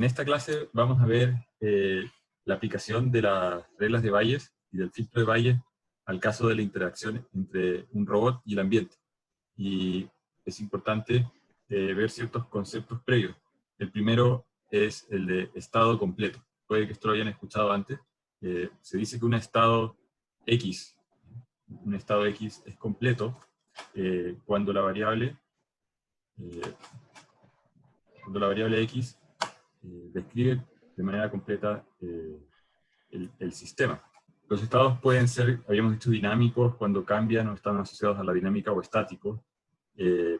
En esta clase vamos a ver la aplicación de las reglas de Bayes y del filtro de Bayes al caso de la interacción entre un robot y el ambiente. Y es importante ver ciertos conceptos previos. El primero es el de estado completo. Puede que esto lo hayan escuchado antes. Se dice que un estado X es completo cuando la variable X describe de manera completa el sistema. Los estados pueden ser, habíamos dicho, dinámicos cuando cambian o están asociados a la dinámica, o estáticos.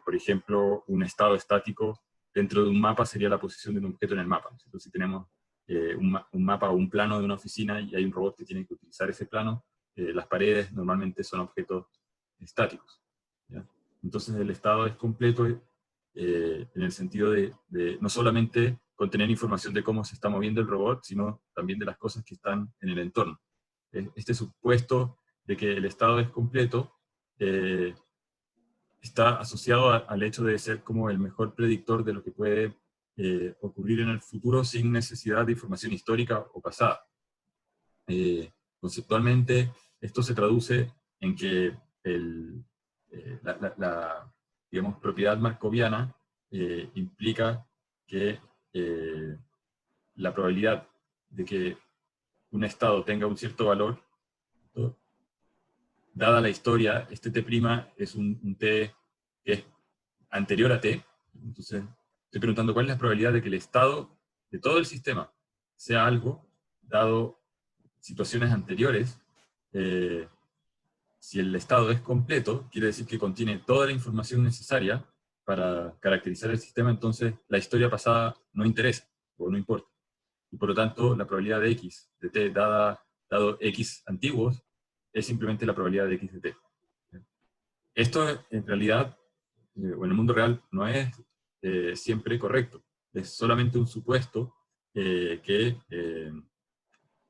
Por ejemplo, un estado estático dentro de un mapa sería la posición de un objeto en el mapa. Entonces, si tenemos un mapa o un plano de una oficina y hay un robot que tiene que utilizar ese plano, las paredes normalmente son objetos estáticos, ¿ya? Entonces el estado es completo en el sentido de no solamente contener información de cómo se está moviendo el robot, sino también de las cosas que están en el entorno. Este supuesto de que el estado es completo está asociado al hecho de ser como el mejor predictor de lo que puede ocurrir en el futuro sin necesidad de información histórica o pasada. Conceptualmente, esto se traduce en que la digamos, propiedad markoviana implica que la probabilidad de que un estado tenga un cierto valor, ¿no? Dada la historia, este t' es un t que es anterior a t. Entonces, estoy preguntando cuál es la probabilidad de que el estado de todo el sistema sea algo, dado situaciones anteriores. Si el estado es completo, quiere decir que contiene toda la información necesaria para caracterizar el sistema, entonces la historia pasada no interesa, o no importa. Y por lo tanto, la probabilidad de x de t dado x antiguos es simplemente la probabilidad de x de t. Esto en realidad, o en el mundo real, no es siempre correcto. Es solamente un supuesto que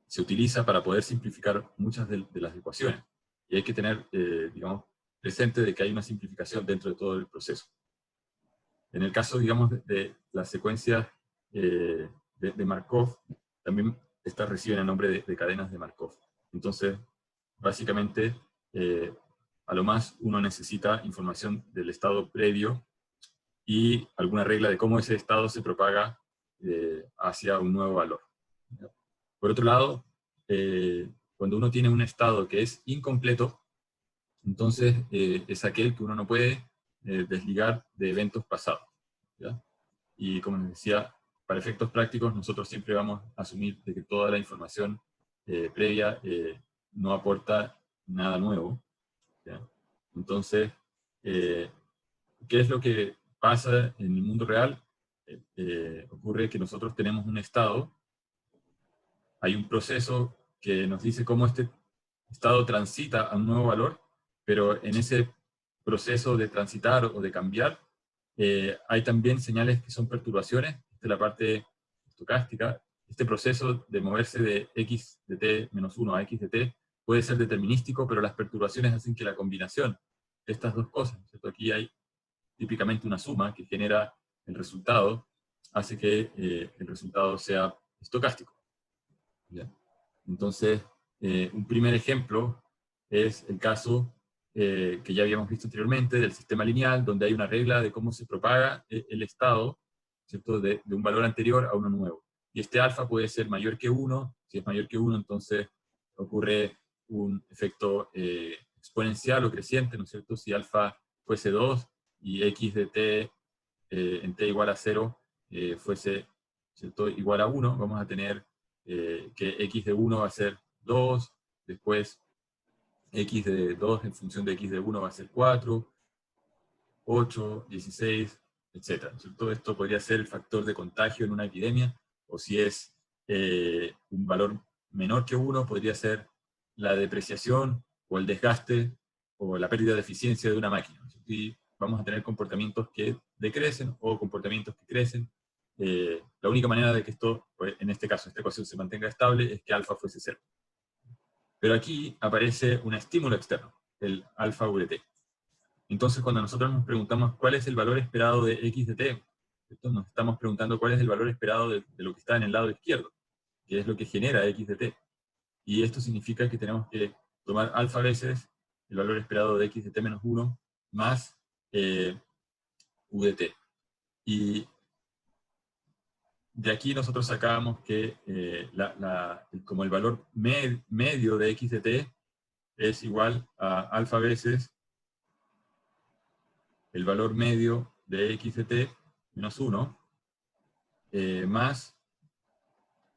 se utiliza para poder simplificar muchas de las ecuaciones. Y hay que tener, digamos, presente de que hay una simplificación dentro de todo el proceso. En el caso, digamos, de las secuencias de Markov, también estas reciben el nombre de cadenas de Markov. Entonces, básicamente, a lo más uno necesita información del estado previo y alguna regla de cómo ese estado se propaga hacia un nuevo valor. Por otro lado, cuando uno tiene un estado que es incompleto, entonces es aquel que uno no puede desligar de eventos pasados, ¿ya? Y como les decía, para efectos prácticos nosotros siempre vamos a asumir de que toda la información previa no aporta nada nuevo, ¿ya? Entonces, ¿qué es lo que pasa en el mundo real? Ocurre que nosotros tenemos un estado, hay un proceso que nos dice cómo este estado transita a un nuevo valor, pero en ese proceso de transitar o de cambiar, hay también señales que son perturbaciones. Esta es la parte estocástica. Este proceso de moverse de x de t menos 1 a x de t puede ser determinístico, pero las perturbaciones hacen que la combinación de estas dos cosas, ¿cierto? Aquí hay típicamente una suma que genera el resultado, hace que el resultado sea estocástico, ¿ya? Entonces, un primer ejemplo es el caso que ya habíamos visto anteriormente del sistema lineal, donde hay una regla de cómo se propaga el estado, ¿cierto? De un valor anterior a uno nuevo. Y este alfa puede ser mayor que 1, si es mayor que 1, entonces ocurre un efecto exponencial o creciente, ¿no es cierto? Si alfa fuese 2 y x de t en t igual a 0 fuese, ¿cierto?, igual a 1, vamos a tener que x de 1 va a ser 2, después x de 2 en función de x de 1 va a ser 4, 8, 16, etc. Todo esto podría ser el factor de contagio en una epidemia, o si es un valor menor que 1, podría ser la depreciación, o el desgaste, o la pérdida de eficiencia de una máquina. Y vamos a tener comportamientos que decrecen, o comportamientos que crecen. La única manera de que esto, en este caso, esta ecuación se mantenga estable, es que alfa fuese 0. Pero aquí aparece un estímulo externo, el alfa v de t. Entonces, cuando nosotros nos preguntamos cuál es el valor esperado de x de t, ¿cierto? Nos estamos preguntando cuál es el valor esperado de lo que está en el lado izquierdo, que es lo que genera x de t. Y esto significa que tenemos que tomar alfa veces el valor esperado de x de t menos 1 más u de t. Y de aquí nosotros sacamos que como el valor medio de x de t es igual a alfa veces el valor medio de x de t menos 1 más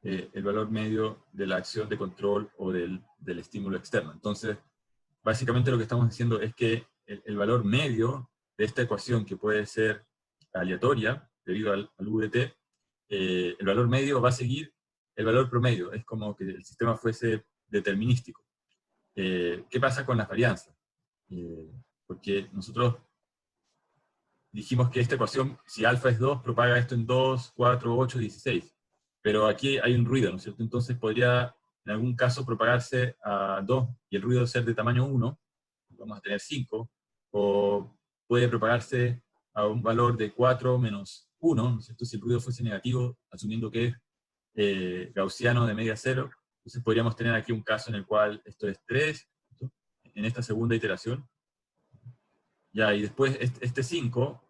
el valor medio de la acción de control o del estímulo externo. Entonces, básicamente lo que estamos diciendo es que el valor medio de esta ecuación, que puede ser aleatoria debido al u de t, el valor medio va a seguir el valor promedio. Es como que el sistema fuese determinístico. ¿Qué pasa con las varianzas? Porque nosotros dijimos que esta ecuación, si alfa es 2, propaga esto en 2, 4, 8, 16. Pero aquí hay un ruido, ¿no es cierto? Entonces podría en algún caso propagarse a 2 y el ruido ser de tamaño 1, vamos a tener 5, o puede propagarse a un valor de 4 menos 1, ¿no es cierto? Si el ruido fuese negativo, asumiendo que es gaussiano de media cero, entonces podríamos tener aquí un caso en el cual esto es 3, ¿no? En esta segunda iteración. Ya, y después este 5,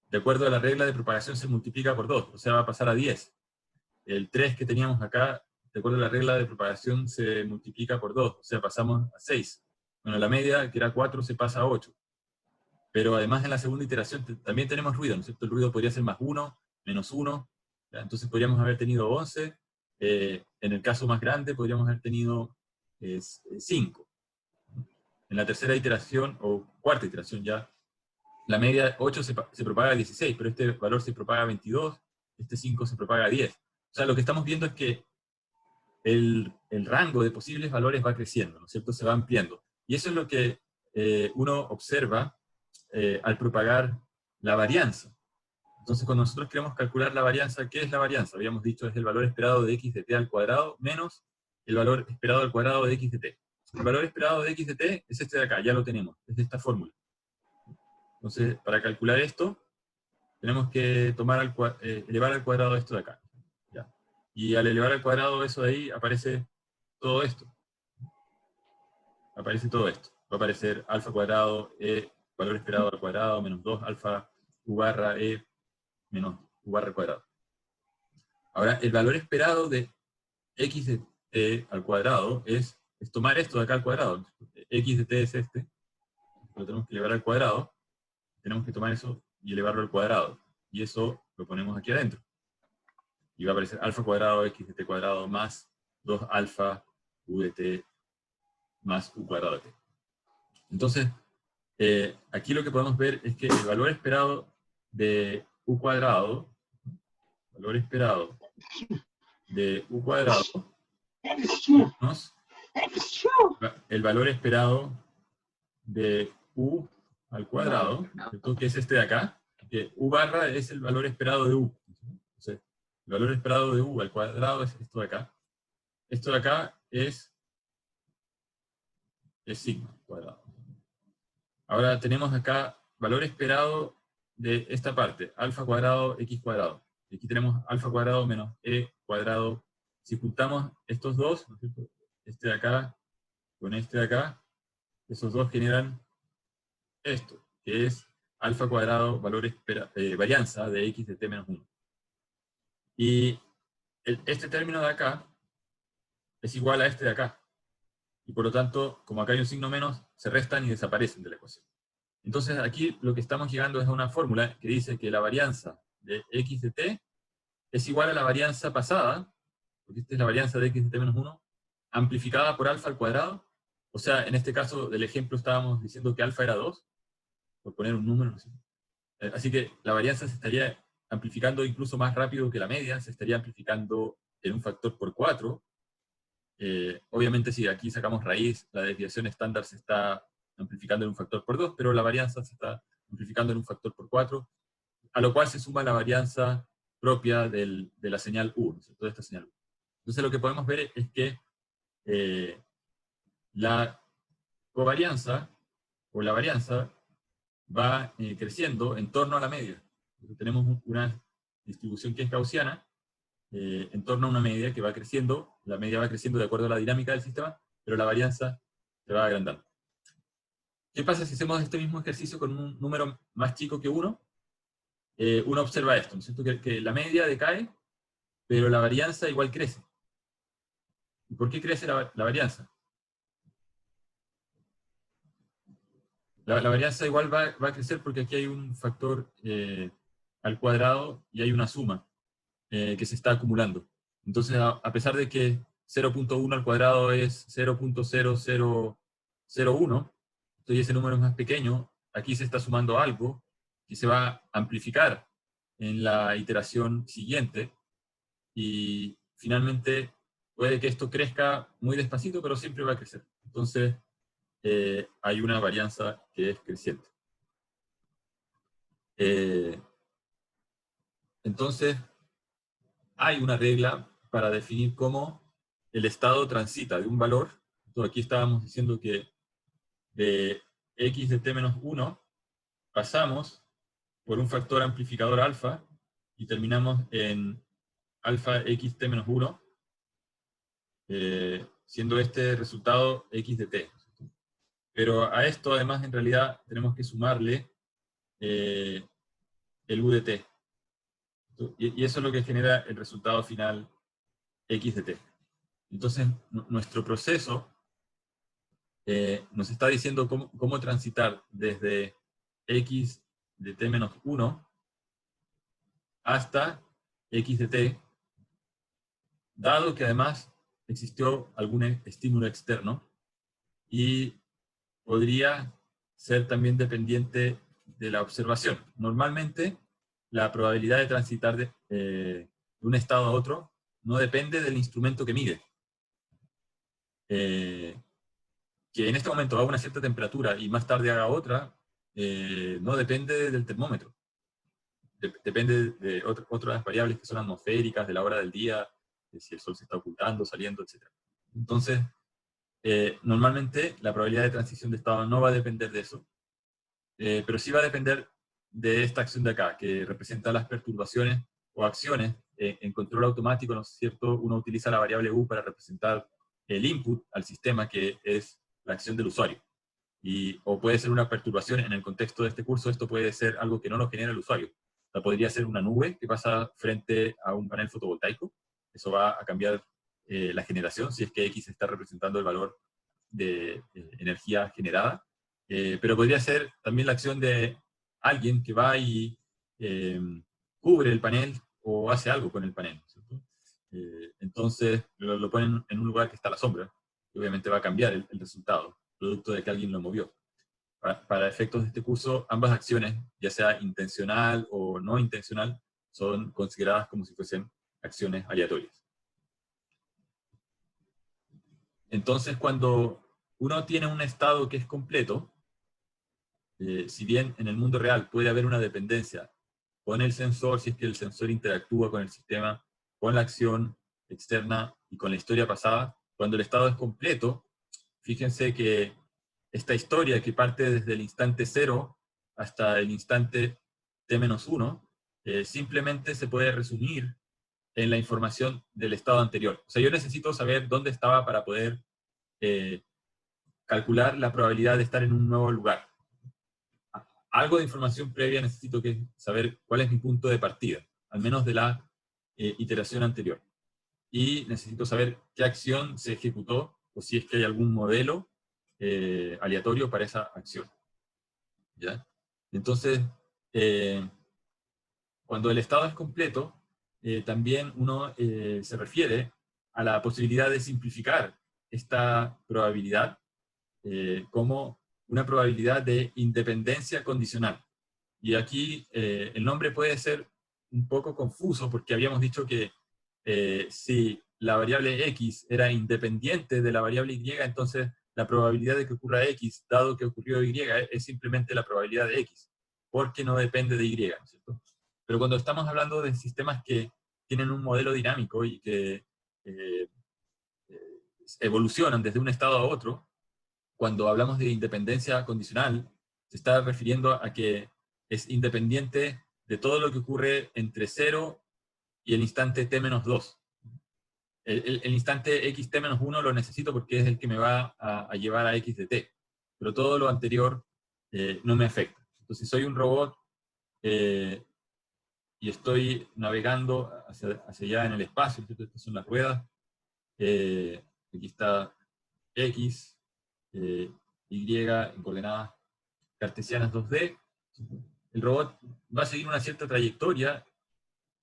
de acuerdo a la regla de propagación, se multiplica por 2, o sea, va a pasar a 10. El 3 que teníamos acá, de acuerdo a la regla de propagación, se multiplica por 2, o sea, pasamos a 6. Bueno, la media, que era 4, se pasa a 8. Pero además en la segunda iteración también tenemos ruido, ¿no es cierto? El ruido podría ser más 1, menos 1, ¿ya? Entonces podríamos haber tenido 11. En el caso más grande podríamos haber tenido 5. En la tercera iteración, o cuarta iteración ya, la media 8 se propaga a 16, pero este valor se propaga a 22, este 5 se propaga a 10. O sea, lo que estamos viendo es que el rango de posibles valores va creciendo, ¿no es cierto? Se va ampliando. Y eso es lo que uno observa al propagar la varianza. Entonces, cuando nosotros queremos calcular la varianza, ¿qué es la varianza? Habíamos dicho es el valor esperado de x de t al cuadrado menos el valor esperado al cuadrado de x de t. El valor esperado de x de t es este de acá, ya lo tenemos, es de esta fórmula. Entonces, para calcular esto, tenemos que elevar al cuadrado esto de acá. ¿Ya? Y al elevar al cuadrado eso de ahí, aparece todo esto. Aparece todo esto. Va a aparecer alfa cuadrado, valor esperado al cuadrado, menos 2 alfa u barra menos u barra al cuadrado. Ahora, el valor esperado de x de t al cuadrado es tomar esto de acá al cuadrado. X de t es este. Lo tenemos que elevar al cuadrado. Tenemos que tomar eso y elevarlo al cuadrado. Y eso lo ponemos aquí adentro. Y va a aparecer alfa cuadrado x de t cuadrado más 2 alfa u de t más u cuadrado de t. Entonces, aquí lo que podemos ver es que el valor esperado de u cuadrado, valor esperado de u cuadrado, menos el valor esperado de u al cuadrado, ¿cierto? Que es este de acá, que u barra es el valor esperado de u. Entonces, el valor esperado de u al cuadrado es esto de acá. Esto de acá es sigma cuadrado. Ahora tenemos acá valor esperado de esta parte, alfa cuadrado, x cuadrado. Y aquí tenemos alfa cuadrado menos e cuadrado. Si juntamos estos dos, ¿no es cierto? Este de acá con este de acá, esos dos generan esto, que es alfa cuadrado, varianza de x de t menos 1. Y este término de acá es igual a este de acá. Y por lo tanto, como acá hay un signo menos, se restan y desaparecen de la ecuación. Entonces aquí lo que estamos llegando es a una fórmula que dice que la varianza de x de t es igual a la varianza pasada, porque esta es la varianza de x de t menos 1, amplificada por alfa al cuadrado. O sea, en este caso del ejemplo estábamos diciendo que alfa era 2, por poner un número. ¿No? Así que la varianza se estaría amplificando incluso más rápido que la media, se estaría amplificando en un factor por 4. Obviamente si aquí sacamos raíz, la desviación estándar se está amplificando en un factor por 2, pero la varianza se está amplificando en un factor por 4, a lo cual se suma la varianza propia de la señal U, ¿no? Toda esta señal U. Entonces lo que podemos ver es que la covarianza o la varianza va creciendo en torno a la media. Entonces tenemos una distribución que es gaussiana, en torno a una media que va creciendo. La media va creciendo de acuerdo a la dinámica del sistema, pero la varianza se va agrandando. ¿Qué pasa si hacemos este mismo ejercicio con un número más chico que 1? Uno observa esto, ¿no es cierto? Que la media decae, pero la varianza igual crece. ¿Y por qué crece la varianza? La varianza igual va a crecer porque aquí hay un factor al cuadrado y hay una suma que se está acumulando. Entonces, a pesar de que 0.1 al cuadrado es 0.0001, entonces ese número es más pequeño, aquí se está sumando algo que se va a amplificar en la iteración siguiente, y finalmente puede que esto crezca muy despacito, pero siempre va a crecer. Entonces, hay una varianza que es creciente. Entonces, hay una regla para definir cómo el estado transita de un valor. Entonces, aquí estábamos diciendo que de x de t menos 1 pasamos por un factor amplificador alfa y terminamos en alfa x t menos 1, siendo este resultado x de t. Pero a esto, además, en realidad tenemos que sumarle el u de t. Y eso es lo que genera el resultado final x de t. Entonces, nuestro proceso nos está diciendo cómo transitar desde x de t menos 1 hasta x de t, dado que además existió algún estímulo externo, y podría ser también dependiente de la observación. Normalmente, la probabilidad de transitar de un estado a otro no depende del instrumento que mide. Que en este momento haga una cierta temperatura y más tarde haga otra, no depende del termómetro. Depende de otras variables que son atmosféricas, de la hora del día, de si el sol se está ocultando, saliendo, etc. Entonces, normalmente la probabilidad de transición de estado no va a depender de eso, pero sí va a depender de esta acción de acá, que representa las perturbaciones o acciones. En control automático, ¿no es cierto?, uno utiliza la variable u para representar el input al sistema, que es la acción del usuario. O puede ser una perturbación. En el contexto de este curso, esto puede ser algo que no lo genera el usuario. O sea, podría ser una nube que pasa frente a un panel fotovoltaico. Eso va a cambiar la generación, si es que X está representando el valor de energía generada. Pero podría ser también la acción de alguien que va y cubre el panel o hace algo con el panel, ¿cierto? Entonces lo ponen en un lugar que está a la sombra, y obviamente va a cambiar el resultado, producto de que alguien lo movió. Para efectos de este curso, ambas acciones, ya sea intencional o no intencional, son consideradas como si fuesen acciones aleatorias. Entonces, cuando uno tiene un estado que es completo, si bien en el mundo real puede haber una dependencia con el sensor, si es que el sensor interactúa con el sistema, con la acción externa y con la historia pasada, cuando el estado es completo, fíjense que esta historia, que parte desde el instante 0 hasta el instante t-1, simplemente se puede resumir en la información del estado anterior. O sea, yo necesito saber dónde estaba para poder calcular la probabilidad de estar en un nuevo lugar. Algo de información previa necesito, que saber cuál es mi punto de partida, al menos de la iteración anterior. Y necesito saber qué acción se ejecutó, o si es que hay algún modelo aleatorio para esa acción. ¿Ya? Entonces, cuando el estado es completo, también uno se refiere a la posibilidad de simplificar esta probabilidad como una probabilidad de independencia condicional. Y aquí el nombre puede ser un poco confuso, porque habíamos dicho que si la variable x era independiente de la variable y, entonces la probabilidad de que ocurra x, dado que ocurrió y, es simplemente la probabilidad de x, porque no depende de y, ¿cierto? Pero cuando estamos hablando de sistemas que tienen un modelo dinámico y que evolucionan desde un estado a otro, cuando hablamos de independencia condicional, se está refiriendo a que es independiente de todo lo que ocurre entre 0 y el instante t-2. El instante xt-1 lo necesito porque es el que me va a llevar a x de t, pero todo lo anterior no me afecta. Entonces, si soy un robot y estoy navegando hacia allá en el espacio, estas son las ruedas, aquí está x, y en coordenadas cartesianas 2D, el robot va a seguir una cierta trayectoria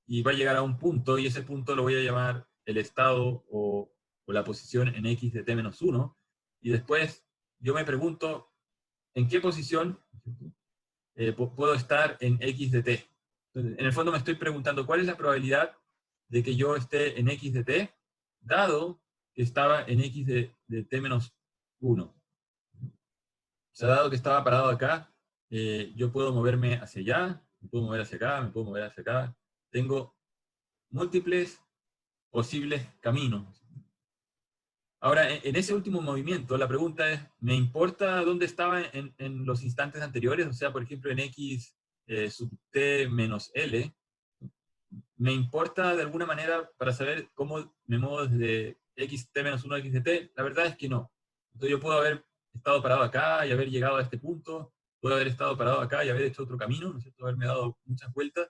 y va a llegar a un punto, y ese punto lo voy a llamar el estado o la posición en x de t-1, y después yo me pregunto en qué posición puedo estar en x de t. Entonces, en el fondo me estoy preguntando cuál es la probabilidad de que yo esté en x de t, dado que estaba en x de t-1. O sea, dado que estaba parado acá, yo puedo moverme hacia allá, me puedo mover hacia acá, me puedo mover hacia acá. Tengo múltiples posibles caminos. Ahora, en ese último movimiento, la pregunta es, ¿me importa dónde estaba en los instantes anteriores? O sea, por ejemplo, en x sub t menos l, ¿me importa de alguna manera para saber cómo me muevo desde x t menos 1 a x de t? La verdad es que no. Entonces yo puedo haber estado parado acá y haber llegado a este punto, puedo haber estado parado acá y haber hecho otro camino, ¿no es cierto? Haberme dado muchas vueltas,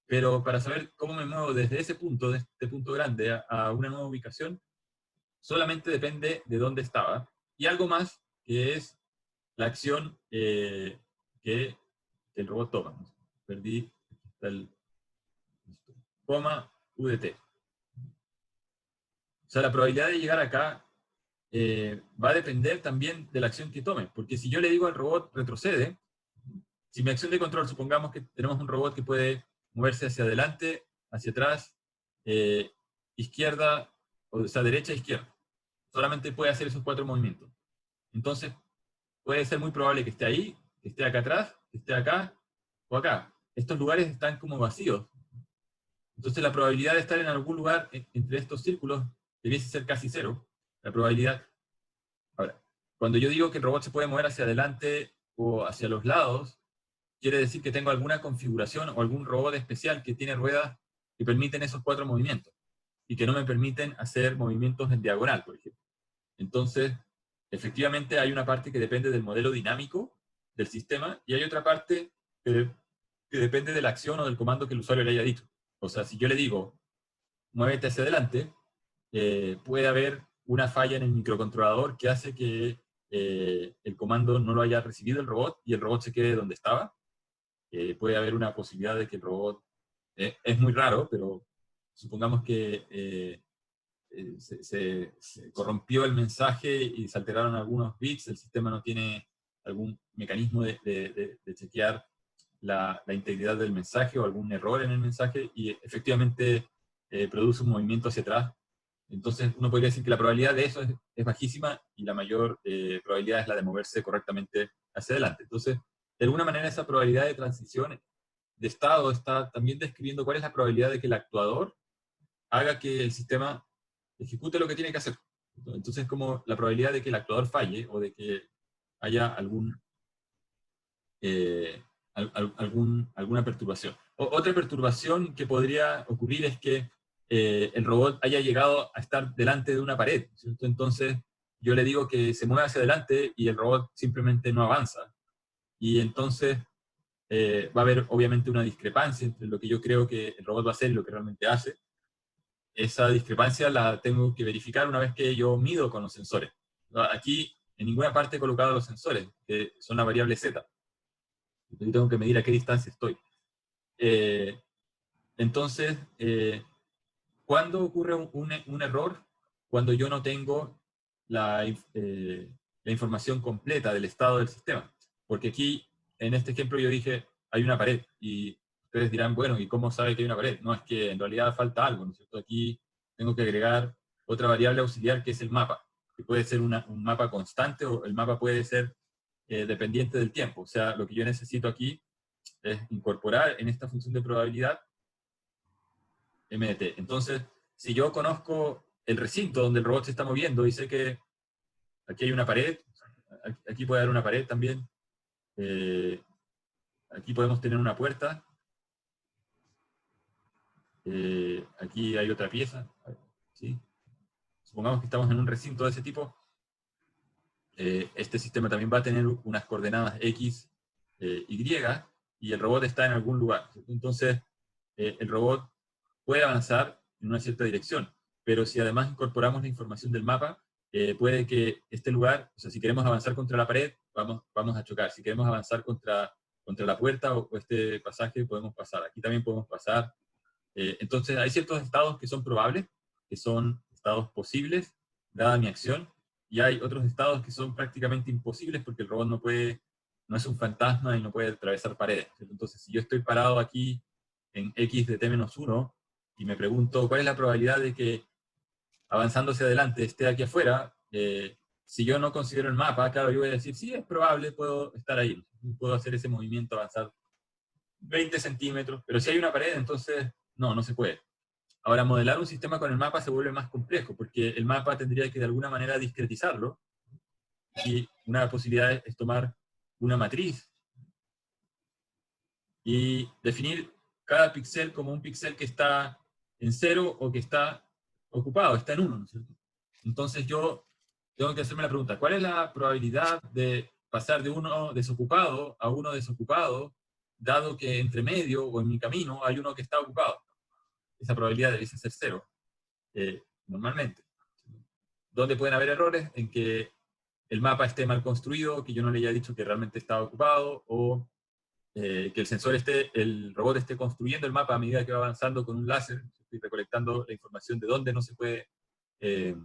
pero para saber cómo me muevo desde ese punto, de este punto grande, a una nueva ubicación, solamente depende de dónde estaba. Y algo más, que es la acción que el robot toma. Perdí el coma UDT. O sea, la probabilidad de llegar acá va a depender también de la acción que tome. Porque si yo le digo al robot retrocede, si mi acción de control, supongamos que tenemos un robot que puede moverse hacia adelante, hacia atrás, izquierda, o sea, derecha, izquierda. Solamente puede hacer esos 4 movimientos. Entonces, puede ser muy probable que esté ahí, que esté acá atrás, que esté acá o acá. Estos lugares están como vacíos. Entonces, la probabilidad de estar en algún lugar entre estos círculos debiese ser casi 0. La probabilidad. Ahora, cuando yo digo que el robot se puede mover hacia adelante o hacia los lados, quiere decir que tengo alguna configuración o algún robot especial que tiene ruedas que permiten esos 4 movimientos y que no me permiten hacer movimientos en diagonal, por ejemplo. Entonces, efectivamente hay una parte que depende del modelo dinámico del sistema y hay otra parte que depende de la acción o del comando que el usuario le haya dicho. O sea, si yo le digo, muévete hacia adelante, puede haber una falla en el microcontrolador que hace que el comando no lo haya recibido el robot y el robot se quede donde estaba. Puede haber una posibilidad de que el robot, es muy raro, pero supongamos que se corrompió el mensaje y se alteraron algunos bits, el sistema no tiene algún mecanismo de chequear la integridad del mensaje o algún error en el mensaje y efectivamente produce un movimiento hacia atrás. Entonces uno podría decir que la probabilidad de eso es bajísima y la mayor probabilidad es la de moverse correctamente hacia adelante. Entonces, de alguna manera esa probabilidad de transición de estado está también describiendo cuál es la probabilidad de que el actuador haga que el sistema ejecute lo que tiene que hacer. Entonces, como la probabilidad de que el actuador falle o de que haya alguna perturbación. Otra perturbación que podría ocurrir es que el robot haya llegado a estar delante de una pared, ¿cierto? Entonces, yo le digo que se mueva hacia adelante y el robot simplemente no avanza. Y entonces va a haber obviamente una discrepancia entre lo que yo creo que el robot va a hacer y lo que realmente hace. Esa discrepancia la tengo que verificar una vez que yo mido con los sensores. Aquí en ninguna parte he colocado los sensores, que son la variable z. Yo tengo que medir a qué distancia estoy. Entonces, ¿cuándo ocurre un error? Cuando yo no tengo la información completa del estado del sistema. Porque aquí, en este ejemplo, yo dije, hay una pared. Y ustedes dirán, bueno, ¿y cómo sabe que hay una pared? No, es que en realidad falta algo, ¿no es cierto? Aquí tengo que agregar otra variable auxiliar que es el mapa, que puede ser un mapa constante o el mapa puede ser dependiente del tiempo. O sea, lo que yo necesito aquí es incorporar en esta función de probabilidad MDT. Entonces, si yo conozco el recinto donde el robot se está moviendo y sé que aquí hay una pared, aquí puede haber una pared también, aquí podemos tener una puerta, Aquí hay otra pieza, ¿sí? Supongamos que estamos en un recinto de ese tipo. Este sistema también va a tener unas coordenadas X, Y, y el robot está en algún lugar, ¿cierto? Entonces, el robot puede avanzar en una cierta dirección, pero si además incorporamos la información del mapa, puede que este lugar, o sea, si queremos avanzar contra la pared, vamos a chocar. Si queremos avanzar contra la puerta o este pasaje, podemos pasar. Aquí también podemos pasar. Entonces, hay ciertos estados que son probables, que son estados posibles, dada mi acción, y hay otros estados que son prácticamente imposibles porque el robot no es un fantasma y no puede atravesar paredes, ¿cierto? Entonces, si yo estoy parado aquí en x de t-1 y me pregunto cuál es la probabilidad de que avanzando hacia adelante esté aquí afuera, si yo no considero el mapa, claro, yo voy a decir, sí, es probable, puedo estar ahí, puedo hacer ese movimiento, avanzar 20 centímetros, pero si hay una pared, entonces no se puede. Ahora, modelar un sistema con el mapa se vuelve más complejo, porque el mapa tendría que de alguna manera discretizarlo, y una posibilidad es tomar una matriz y definir cada píxel como un píxel que está en 0 o que está ocupado, está en 1, ¿no es cierto? Entonces yo tengo que hacerme la pregunta, ¿cuál es la probabilidad de pasar de uno desocupado a uno desocupado, dado que entre medio o en mi camino hay uno que está ocupado? Esa probabilidad debe ser 0, normalmente. ¿Dónde pueden haber errores? En que el mapa esté mal construido, que yo no le haya dicho que realmente estaba ocupado, o que el robot esté construyendo el mapa a medida que va avanzando con un láser, estoy recolectando la información de dónde no se puede eh,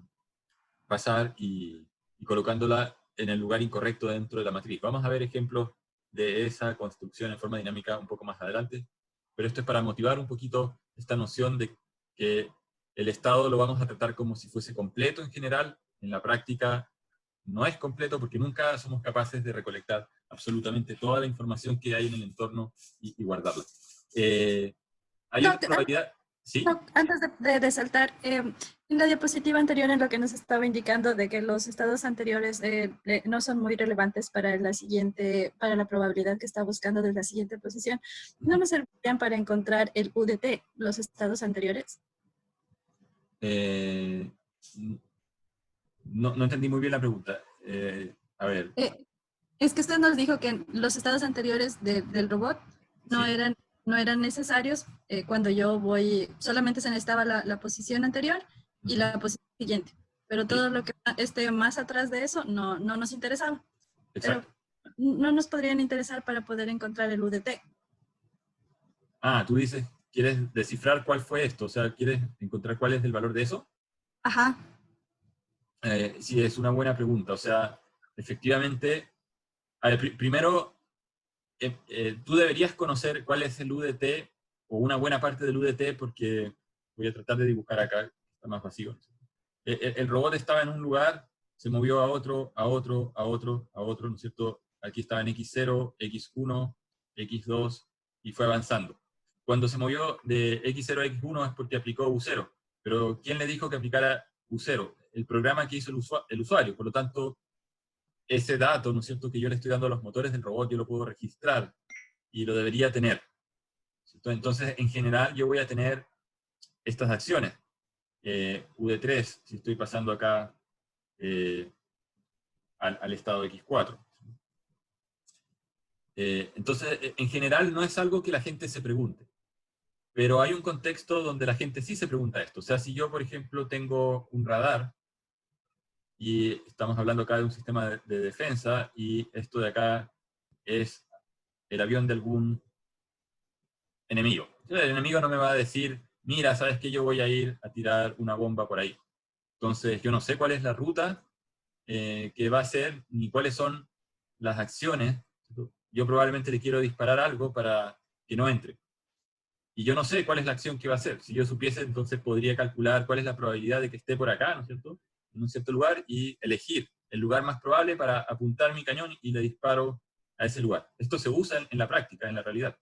pasar y colocándola en el lugar incorrecto dentro de la matriz. Vamos a ver ejemplos de esa construcción en forma dinámica un poco más adelante, pero esto es para motivar un poquito esta noción de que el estado lo vamos a tratar como si fuese completo en general. En la práctica no es completo porque nunca somos capaces de recolectar absolutamente toda la información que hay en el entorno y guardarla. Hay No, otra probabilidad, ¿sí? no, antes de saltar, en la diapositiva anterior en lo que nos estaba indicando de que los estados anteriores no son muy relevantes para para la probabilidad que está buscando de la siguiente posición, ¿no nos servirían para encontrar el UDT, los estados anteriores? Eh, no entendí muy bien la pregunta. A ver, Eh, es que usted nos dijo que los estados anteriores del robot no ¿sí? eran, no eran necesarios cuando yo voy, solamente se necesitaba la posición anterior y Ujú. la posición siguiente, pero Sí, todo lo que esté más atrás de eso no nos interesaba, pero exacto. no nos podrían interesar para poder encontrar el UDT. Ah, tú dices, ¿quieres descifrar cuál fue esto? O sea, ¿quieres encontrar cuál es el valor de eso? Ajá, Sí, es una buena pregunta. O sea, efectivamente, a ver, primero, tú deberías conocer cuál es el UDT o una buena parte del UDT porque voy a tratar de dibujar acá, está más vacío. El robot estaba en un lugar, se movió a otro, a otro, a otro, a otro, ¿no es cierto? Aquí estaba en X0, X1, X2 y fue avanzando. Cuando se movió de X0 a X1 es porque aplicó U0, pero ¿quién le dijo que aplicara U0? El programa que hizo el usuario, por lo tanto, ese dato, ¿no es cierto?, que yo le estoy dando a los motores del robot, yo lo puedo registrar y lo debería tener. Entonces, en general, yo voy a tener estas acciones. UD3, si estoy pasando acá eh, al estado X4. Entonces, en general, no es algo que la gente se pregunte, pero hay un contexto donde la gente sí se pregunta esto. O sea, si yo, por ejemplo, tengo un radar, y estamos hablando acá de un sistema de defensa, y esto de acá es el avión de algún enemigo. El enemigo no me va a decir, mira, sabes que yo voy a ir a tirar una bomba por ahí. Entonces, yo no sé cuál es la ruta que va a hacer, ni cuáles son las acciones. Yo probablemente le quiero disparar algo para que no entre. Y yo no sé cuál es la acción que va a hacer. Si yo supiese, entonces podría calcular cuál es la probabilidad de que esté por acá, ¿no es cierto?, en un cierto lugar, y elegir el lugar más probable para apuntar mi cañón y le disparo a ese lugar. Esto se usa en la práctica, en la realidad.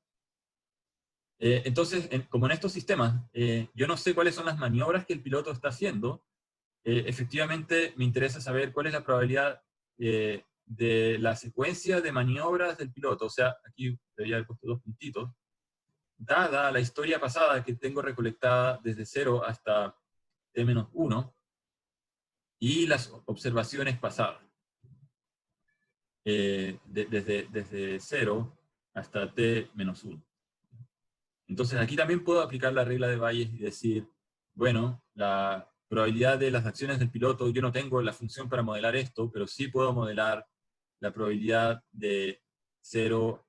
Entonces, como en estos sistemas, yo no sé cuáles son las maniobras que el piloto está haciendo. Efectivamente, me interesa saber cuál es la probabilidad de la secuencia de maniobras del piloto. O sea, aquí debería haber puesto 2 puntitos. dada la historia pasada que tengo recolectada desde 0 hasta t-1 y las observaciones pasadas, desde 0 hasta t-1. Entonces aquí también puedo aplicar la regla de Bayes y decir, bueno, la probabilidad de las acciones del piloto, yo no tengo la función para modelar esto, pero sí puedo modelar la probabilidad de 0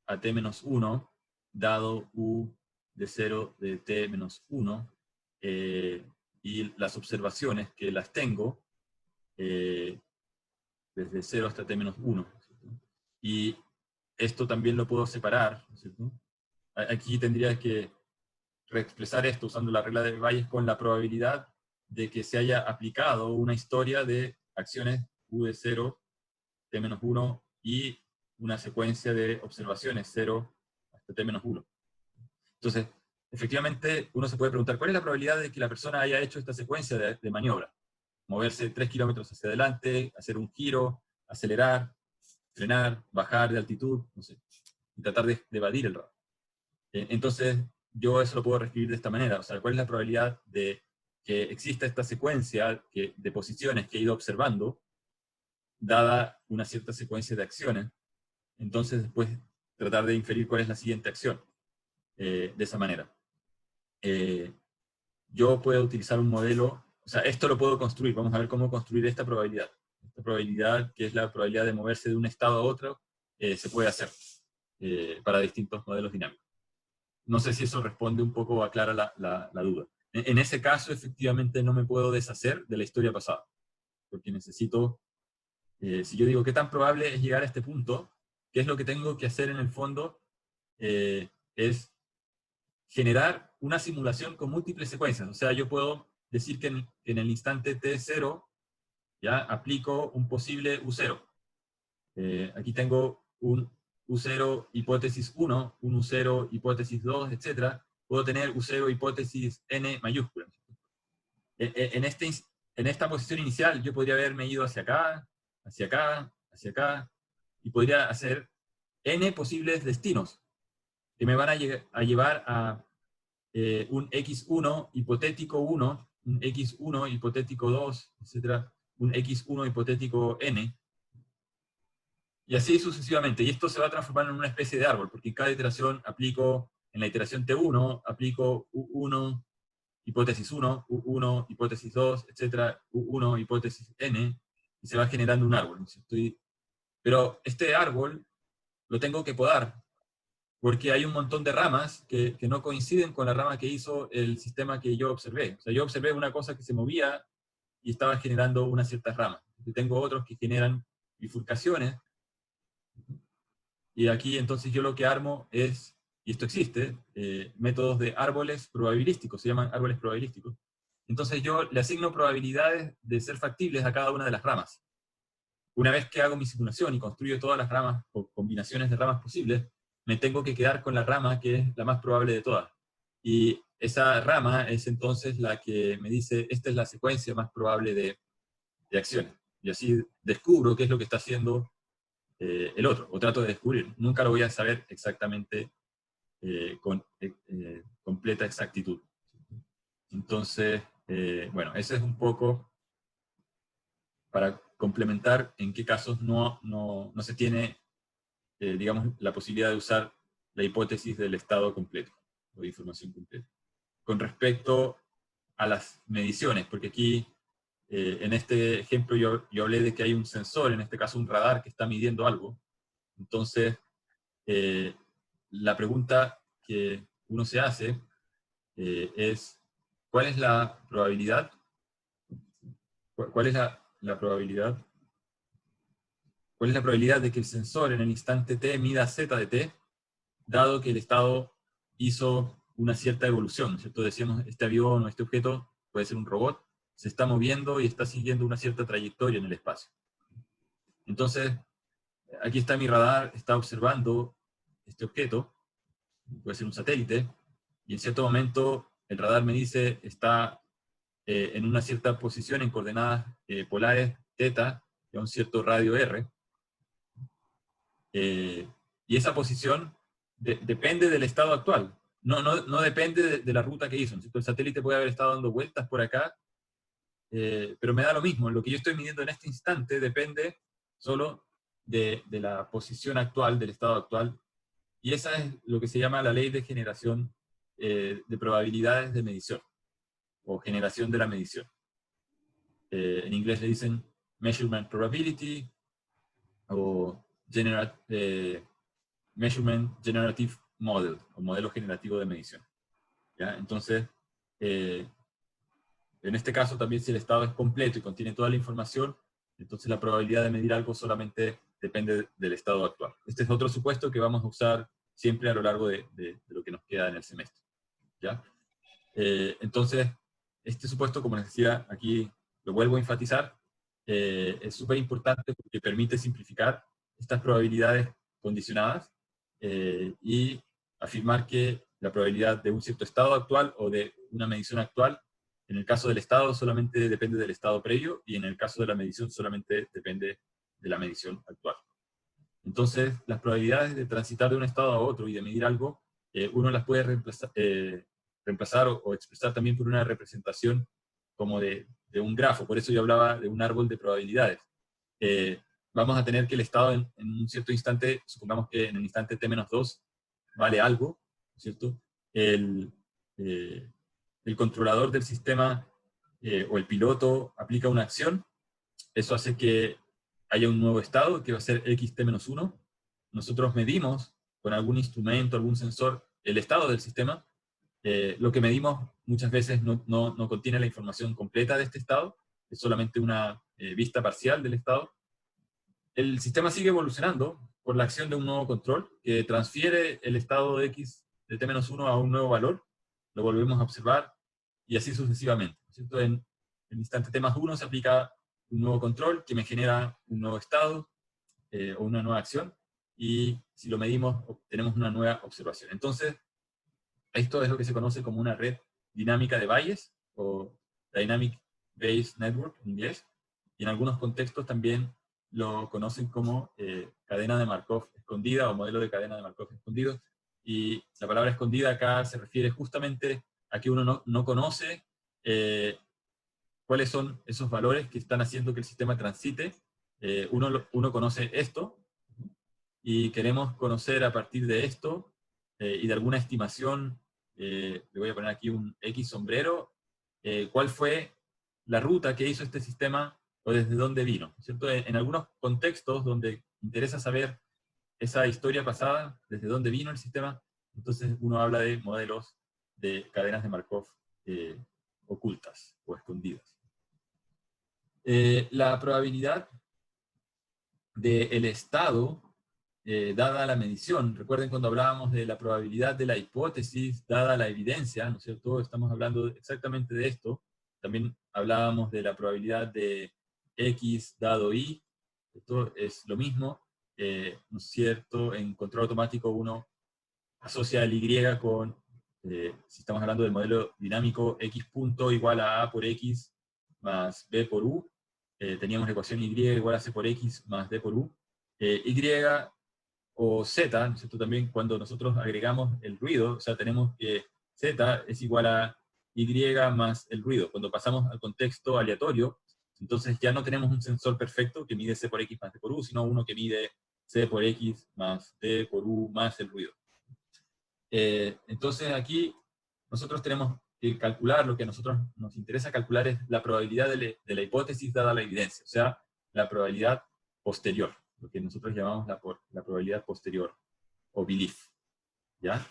a t-1, dado u de 0 de t-1, y las observaciones que las tengo desde 0 hasta t-1. Y esto también lo puedo separar, ¿cierto? Aquí tendría que reexpresar esto usando la regla de Bayes con la probabilidad de que se haya aplicado una historia de acciones u de 0, t-1 y una secuencia de observaciones 0 hasta t-1. Entonces, efectivamente, uno se puede preguntar, ¿cuál es la probabilidad de que la persona haya hecho esta secuencia de maniobra? Moverse 3 kilómetros hacia adelante, hacer un giro, acelerar, frenar, bajar de altitud, no sé, y tratar de evadir el radar. Entonces, yo eso lo puedo reescribir de esta manera. O sea, ¿cuál es la probabilidad de que exista esta secuencia de posiciones que he ido observando, dada una cierta secuencia de acciones? Entonces, después tratar de inferir cuál es la siguiente acción. De esa manera. Yo puedo utilizar un modelo, o sea, esto lo puedo construir. Vamos a ver cómo construir esta probabilidad. Esta probabilidad, que es la probabilidad de moverse de un estado a otro, se puede hacer para distintos modelos dinámicos. No sé si eso responde un poco o aclara la duda. En ese caso, efectivamente, no me puedo deshacer de la historia pasada, porque necesito, si yo digo qué tan probable es llegar a este punto, qué es lo que tengo que hacer en el fondo, es generar una simulación con múltiples secuencias. O sea, yo puedo decir que en el instante t0 ya aplico un posible u0. Aquí tengo un u0 hipótesis 1, un u0 hipótesis 2, etc. Puedo tener u0 hipótesis n mayúscula. En esta posición inicial yo podría haberme ido hacia acá, hacia acá, hacia acá, y podría hacer n posibles destinos que me van a llevar a un x1 hipotético 1, un x1 hipotético 2, etc., un x1 hipotético n, y así sucesivamente. Y esto se va a transformar en una especie de árbol, porque en cada iteración aplico, en la iteración T1, aplico U1, hipótesis 1, U1, hipótesis 2, etc., U1, hipótesis n, y se va generando un árbol. Pero este árbol lo tengo que podar, porque hay un montón de ramas que no coinciden con la rama que hizo el sistema que yo observé. O sea, yo observé una cosa que se movía y estaba generando unas ciertas ramas. Y tengo otros que generan bifurcaciones, y aquí entonces yo lo que armo es, y esto existe, métodos de árboles probabilísticos, se llaman árboles probabilísticos. Entonces yo le asigno probabilidades de ser factibles a cada una de las ramas. Una vez que hago mi simulación y construyo todas las ramas o combinaciones de ramas posibles, me tengo que quedar con la rama que es la más probable de todas. Y esa rama es entonces la que me dice, esta es la secuencia más probable de acciones. Y así descubro qué es lo que está haciendo el otro, o trato de descubrir. Nunca lo voy a saber exactamente con completa exactitud. Entonces, bueno, ese es un poco para complementar en qué casos no se tiene, digamos, la posibilidad de usar la hipótesis del estado completo, o de información completa. Con respecto a las mediciones, porque aquí, en este ejemplo, yo hablé de que hay un sensor, en este caso un radar, que está midiendo algo. Entonces, la pregunta que uno se hace es, ¿cuál es la probabilidad? ¿Cuál es la probabilidad? ¿Cuál es la probabilidad de que el sensor en el instante t mida z de t, dado que el estado hizo una cierta evolución, ¿cierto? Decíamos, este avión o este objeto puede ser un robot, se está moviendo y está siguiendo una cierta trayectoria en el espacio. Entonces, aquí está mi radar, está observando este objeto, puede ser un satélite, y en cierto momento el radar me dice, está en una cierta posición en coordenadas polares θ, y a un cierto radio r, y esa posición depende del estado actual. No depende de la ruta que hizo. ¿Cierto? El satélite puede haber estado dando vueltas por acá, pero me da lo mismo. Lo que yo estoy midiendo en este instante depende solo de la posición actual, del estado actual, y esa es lo que se llama la ley de generación de probabilidades de medición, o generación de la medición. En inglés le dicen measurement probability, o measurement generative model, o modelo generativo de medición. ¿Ya? Entonces, en este caso también si el estado es completo y contiene toda la información, entonces la probabilidad de medir algo solamente depende del estado actual. Este es otro supuesto que vamos a usar siempre a lo largo de lo que nos queda en el semestre. ¿Ya? Entonces, este supuesto, como les decía, aquí lo vuelvo a enfatizar, es súper importante porque permite simplificar estas probabilidades condicionadas y afirmar que la probabilidad de un cierto estado actual o de una medición actual, en el caso del estado solamente depende del estado previo, y en el caso de la medición solamente depende de la medición actual. Entonces, las probabilidades de transitar de un estado a otro y de medir algo, uno las puede reemplazar o expresar también por una representación como de un grafo. Por eso yo hablaba de un árbol de probabilidades. Vamos a tener que el estado en un cierto instante, supongamos que en el instante t-2 vale algo, ¿cierto? El controlador del sistema o el piloto aplica una acción, eso hace que haya un nuevo estado que va a ser xt-1. Nosotros medimos con algún instrumento, algún sensor, el estado del sistema. Lo que medimos muchas veces no contiene la información completa de este estado, es solamente una vista parcial del estado. El sistema sigue evolucionando por la acción de un nuevo control que transfiere el estado de x de t-1 a un nuevo valor, lo volvemos a observar, y así sucesivamente. ¿Cierto? En el instante t+1 se aplica un nuevo control que me genera un nuevo estado o una nueva acción, y si lo medimos obtenemos una nueva observación. Entonces, esto es lo que se conoce como una red dinámica de Bayes, o Dynamic Bayes Network en inglés, y en algunos contextos también lo conocen como cadena de Markov escondida, o modelo de cadena de Markov escondido, y la palabra escondida acá se refiere justamente a que uno no conoce cuáles son esos valores que están haciendo que el sistema transite. Uno conoce esto, y queremos conocer a partir de esto y de alguna estimación, le voy a poner aquí un X sombrero, cuál fue la ruta que hizo este sistema o desde dónde vino, ¿cierto? En algunos contextos donde interesa saber esa historia pasada, desde dónde vino el sistema, entonces uno habla de modelos de cadenas de Markov ocultas o escondidas. La probabilidad del estado dada la medición. Recuerden cuando hablábamos de la probabilidad de la hipótesis dada la evidencia, ¿no es cierto? Estamos hablando exactamente de esto. También hablábamos de la probabilidad de X dado Y. Esto es lo mismo, ¿no es cierto? En control automático uno asocia el Y con, si estamos hablando del modelo dinámico, X punto igual a por X más B por U. Teníamos la ecuación Y igual a C por X más D por U. Y o Z, ¿no es cierto? También cuando nosotros agregamos el ruido, o sea, tenemos que Z es igual a Y más el ruido. Cuando pasamos al contexto aleatorio, entonces ya no tenemos un sensor perfecto que mide C por X más D por U, sino uno que mide C por X más D por U más el ruido. Entonces aquí nosotros tenemos que calcular, lo que a nosotros nos interesa calcular es la probabilidad de la hipótesis dada la evidencia, o sea, la probabilidad posterior, lo que nosotros llamamos la probabilidad posterior, o belief, ¿ya?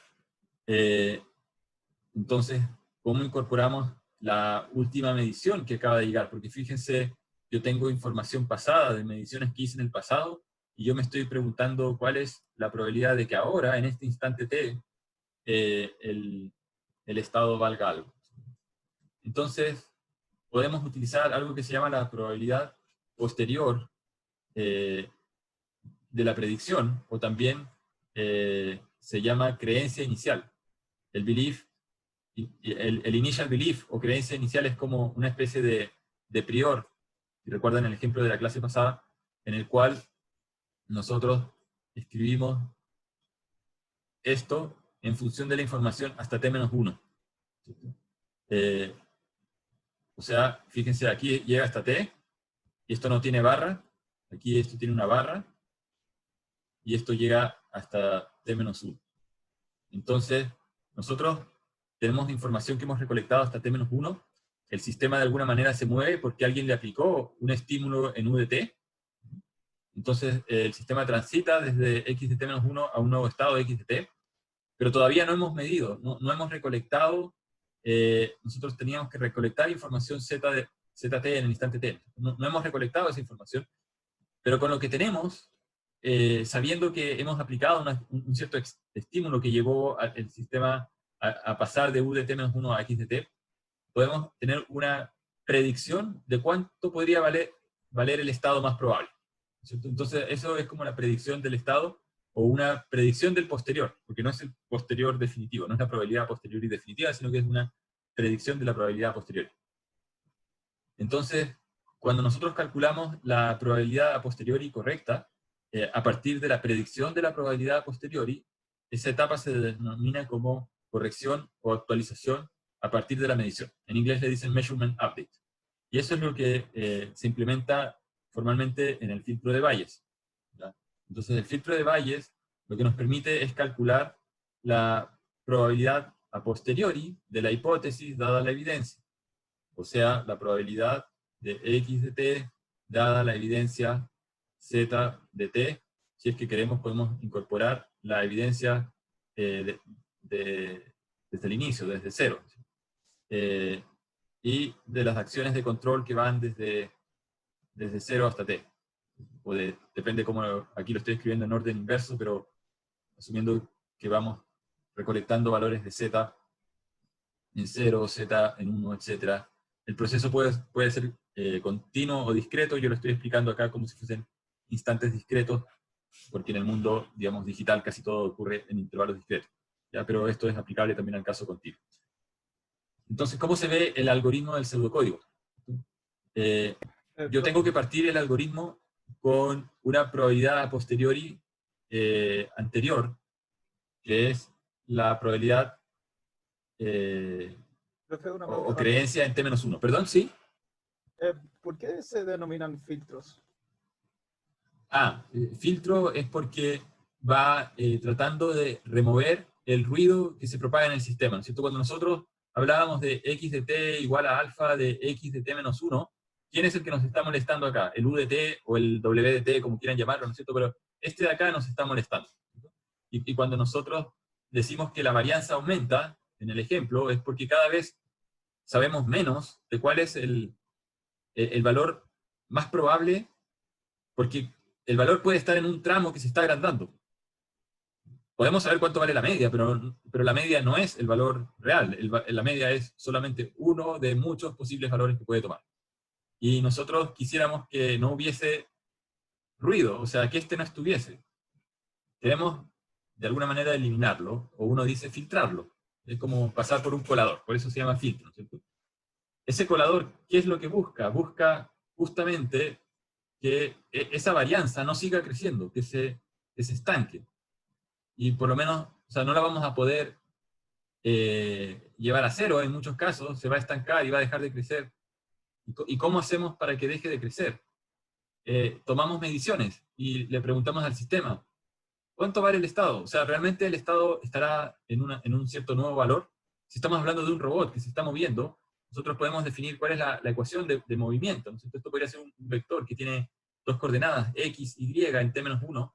Entonces, ¿cómo incorporamos la última medición que acaba de llegar? Porque fíjense, yo tengo información pasada de mediciones que hice en el pasado, y yo me estoy preguntando cuál es la probabilidad de que ahora, en este instante t, el estado valga algo. Entonces, podemos utilizar algo que se llama la probabilidad posterior de la predicción, o también se llama creencia inicial. El belief, el initial belief o creencia inicial es como una especie de prior. Si recuerdan el ejemplo de la clase pasada, en el cual nosotros escribimos esto en función de la información hasta t-1. O sea, fíjense, aquí llega hasta t, y esto no tiene barra, aquí esto tiene una barra, y esto llega hasta t-1. Entonces, nosotros tenemos información que hemos recolectado hasta t-1, el sistema de alguna manera se mueve porque alguien le aplicó un estímulo en u de t, entonces el sistema transita desde x de t-1 a un nuevo estado de x de t, pero todavía no hemos medido, no hemos recolectado, nosotros teníamos que recolectar información ZT en el instante t, no hemos recolectado esa información, pero con lo que tenemos, sabiendo que hemos aplicado un cierto estímulo que llevó al sistema a pasar de u de t-1 a x de t, podemos tener una predicción de cuánto podría valer el estado más probable, ¿cierto? Entonces, eso es como la predicción del estado, o una predicción del posterior, porque no es el posterior definitivo, no es la probabilidad posterior y definitiva, sino que es una predicción de la probabilidad posterior. Entonces, cuando nosotros calculamos la probabilidad a posteriori correcta, a partir de la predicción de la probabilidad a posteriori, esa etapa se denomina como corrección o actualización a partir de la medición. En inglés le dicen measurement update. Y eso es lo que se implementa formalmente en el filtro de Bayes, ¿ya? Entonces, el filtro de Bayes lo que nos permite es calcular la probabilidad a posteriori de la hipótesis dada la evidencia. O sea, la probabilidad de x de t dada la evidencia z de t. Si es que queremos, podemos incorporar la evidencia desde el inicio, desde cero. Y de las acciones de control que van desde 0 hasta t. Depende cómo, aquí lo estoy escribiendo en orden inverso, pero asumiendo que vamos recolectando valores de z en 0, z en 1, etc. El proceso puede ser continuo o discreto. Yo lo estoy explicando acá como si fuesen instantes discretos, porque en el mundo, digamos, digital casi todo ocurre en intervalos discretos, ¿ya? Pero esto es aplicable también al caso continuo. Entonces, ¿cómo se ve el algoritmo del pseudocódigo? Yo tengo que partir el algoritmo con una probabilidad a posteriori anterior, que es la probabilidad o creencia en t-1. ¿Perdón? ¿Sí? ¿Por qué se denominan filtros? Filtro es porque va tratando de remover el ruido que se propaga en el sistema, ¿no es cierto? Cuando nosotros hablábamos de x de t igual a alfa de x de t-1, ¿quién es el que nos está molestando acá? El u de t o el w de t, como quieran llamarlo, ¿no es cierto? Pero este de acá nos está molestando. Y cuando nosotros decimos que la varianza aumenta, en el ejemplo, es porque cada vez sabemos menos de cuál es el valor más probable, porque el valor puede estar en un tramo que se está agrandando. Podemos saber cuánto vale la media, pero la media no es el valor real. La media es solamente uno de muchos posibles valores que puede tomar. Y nosotros quisiéramos que no hubiese ruido, o sea, que este no estuviese. Queremos, de alguna manera, eliminarlo, o uno dice filtrarlo. Es como pasar por un colador, por eso se llama filtro, ¿cierto? Ese colador, ¿qué es lo que busca? Busca justamente que esa varianza no siga creciendo, que se estanque. Y por lo menos, o sea, no la vamos a poder llevar a cero en muchos casos, se va a estancar y va a dejar de crecer. ¿Y cómo hacemos para que deje de crecer? Tomamos mediciones y le preguntamos al sistema, ¿cuánto vale el estado? O sea, ¿realmente el estado estará en un cierto nuevo valor? Si estamos hablando de un robot que se está moviendo, nosotros podemos definir cuál es la ecuación de movimiento, ¿no? Esto podría ser un vector que tiene dos coordenadas, x, y en t-1,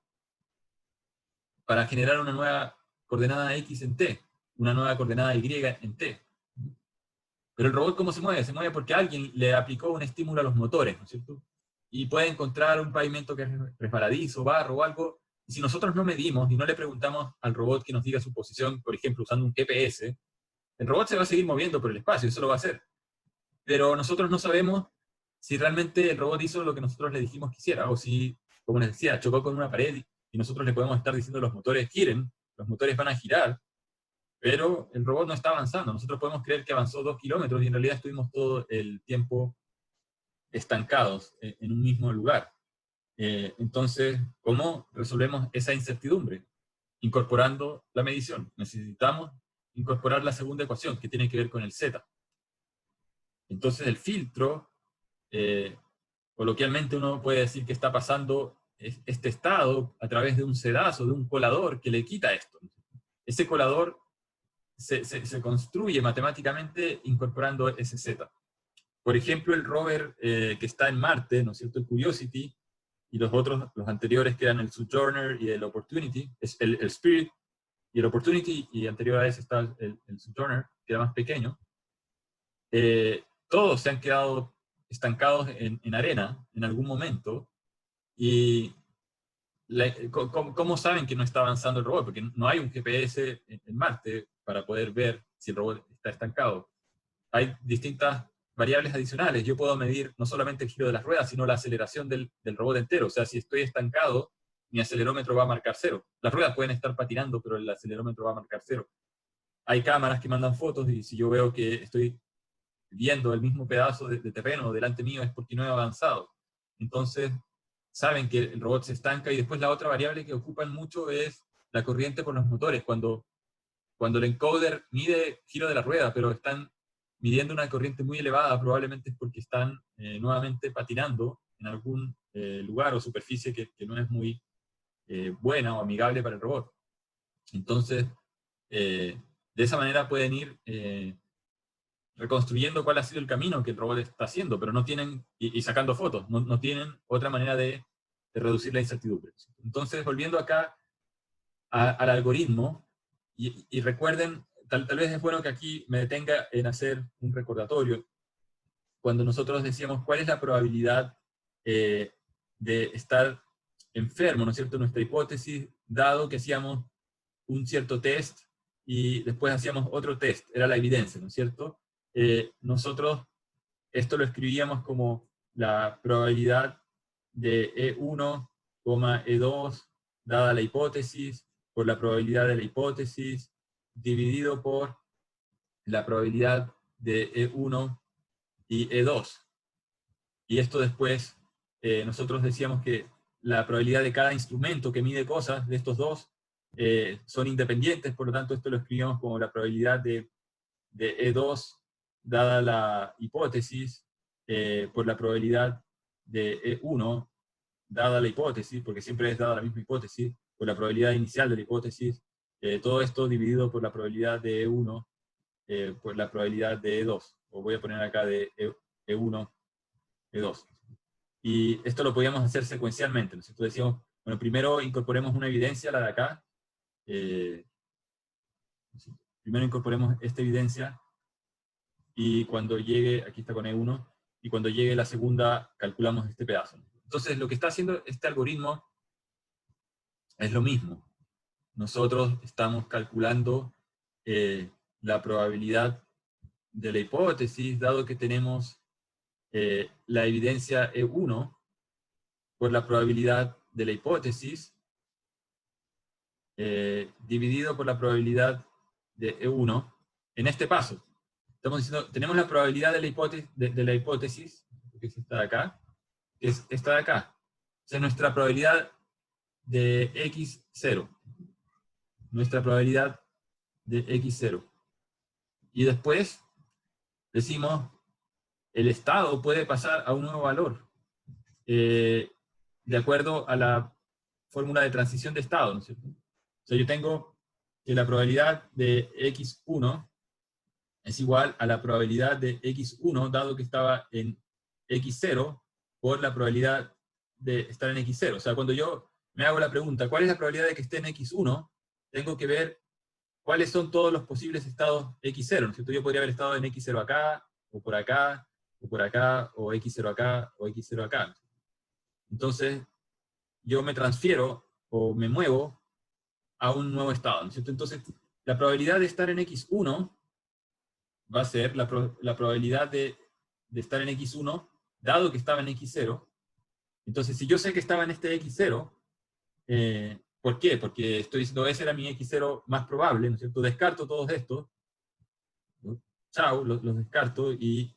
para generar una nueva coordenada x en t, una nueva coordenada y en t. Pero el robot, ¿cómo se mueve? Se mueve porque alguien le aplicó un estímulo a los motores, ¿no es cierto? Y puede encontrar un pavimento que es resbaladizo, barro o algo, y si nosotros no medimos y no le preguntamos al robot que nos diga su posición, por ejemplo, usando un GPS, el robot se va a seguir moviendo por el espacio, eso lo va a hacer. Pero nosotros no sabemos si realmente el robot hizo lo que nosotros le dijimos que hiciera, o si, como les decía, chocó con una pared y nosotros le podemos estar diciendo los motores giren, los motores van a girar, pero el robot no está avanzando. Nosotros podemos creer que avanzó 2 kilómetros y en realidad estuvimos todo el tiempo estancados en un mismo lugar. Entonces, ¿cómo resolvemos esa incertidumbre? incorporando la medición. Necesitamos incorporar la segunda ecuación, que tiene que ver con el z. Entonces el filtro, coloquialmente uno puede decir que está pasando este estado a través de un sedazo, de un colador que le quita esto. Ese colador se construye matemáticamente incorporando ese z. Por ejemplo, el rover que está en Marte, ¿no es cierto?, el Curiosity, y los otros, los anteriores que eran el Sojourner y el Opportunity, el Spirit y el Opportunity, y anterior a ese está el Sojourner, que era más pequeño, todos se han quedado estancados en arena en algún momento, y ¿cómo saben que no está avanzando el robot? Porque no hay un GPS en Marte para poder ver si el robot está estancado. Hay distintas variables adicionales. Yo puedo medir no solamente el giro de las ruedas, sino la aceleración del robot entero. O sea, si estoy estancado, mi acelerómetro va a marcar 0. Las ruedas pueden estar patinando, pero el acelerómetro va a marcar 0. Hay cámaras que mandan fotos, y si yo veo que estoy viendo el mismo pedazo de terreno delante mío, es porque no he avanzado. Entonces, saben que el robot se estanca. Y después la otra variable que ocupan mucho es la corriente por los motores. Cuando el encoder mide giro de la rueda, pero están midiendo una corriente muy elevada, probablemente es porque están nuevamente patinando en algún lugar o superficie que no es muy buena o amigable para el robot. Entonces, de esa manera pueden ir reconstruyendo cuál ha sido el camino que el robot está haciendo, pero no tienen, y sacando fotos, no tienen otra manera de reducir la incertidumbre. Entonces, volviendo acá al algoritmo, y recuerden, tal vez es bueno que aquí me detenga en hacer un recordatorio. Cuando nosotros decíamos cuál es la probabilidad de estar enfermo, ¿no es cierto?, nuestra hipótesis, dado que hacíamos un cierto test y después hacíamos otro test, era la evidencia, ¿no es cierto? Nosotros esto lo escribíamos como la probabilidad de E1, E2, dada la hipótesis, por la probabilidad de la hipótesis, dividido por la probabilidad de E1 y E2. Y esto después, nosotros decíamos que la probabilidad de cada instrumento que mide cosas, de estos dos, son independientes, por lo tanto esto lo escribíamos como la probabilidad de E2, dada la hipótesis, por la probabilidad de E1, dada la hipótesis, porque siempre es dada la misma hipótesis, por la probabilidad inicial de la hipótesis, todo esto dividido por la probabilidad de E1, por la probabilidad de E2, o voy a poner acá de E1, E2. Y esto lo podíamos hacer secuencialmente, ¿no es cierto? Decíamos, bueno, primero incorporemos una evidencia, la de acá, primero incorporemos esta evidencia, y cuando llegue, aquí está con E1, y cuando llegue la segunda, calculamos este pedazo. Entonces, lo que está haciendo este algoritmo es lo mismo. Nosotros estamos calculando la probabilidad de la hipótesis, dado que tenemos la evidencia E1, por la probabilidad de la hipótesis, dividido por la probabilidad de E1, en este paso. Estamos diciendo, tenemos la probabilidad de la hipótesis, que es esta de acá, que es esta de acá. O sea, nuestra probabilidad de x0. Nuestra probabilidad de x0. Y después decimos, el estado puede pasar a un nuevo valor, de acuerdo a la fórmula de transición de estado, ¿no es cierto? O sea, yo tengo que la probabilidad de x1 es igual a la probabilidad de x1, dado que estaba en x0, por la probabilidad de estar en x0. O sea, cuando yo me hago la pregunta, ¿cuál es la probabilidad de que esté en x1? Tengo que ver cuáles son todos los posibles estados x0, ¿no es cierto? Yo podría haber estado en x0 acá, o por acá, o por acá, o x0 acá, o x0 acá. Entonces, yo me transfiero, o me muevo, a un nuevo estado, ¿no es cierto? Entonces, la probabilidad de estar en x1 va a ser la probabilidad de estar en x1, dado que estaba en x0. Entonces, si yo sé que estaba en este x0, ¿por qué? Porque estoy diciendo, ese era mi x0 más probable, ¿no es cierto? Descarto todos estos, ¿no? Chao, los descarto, y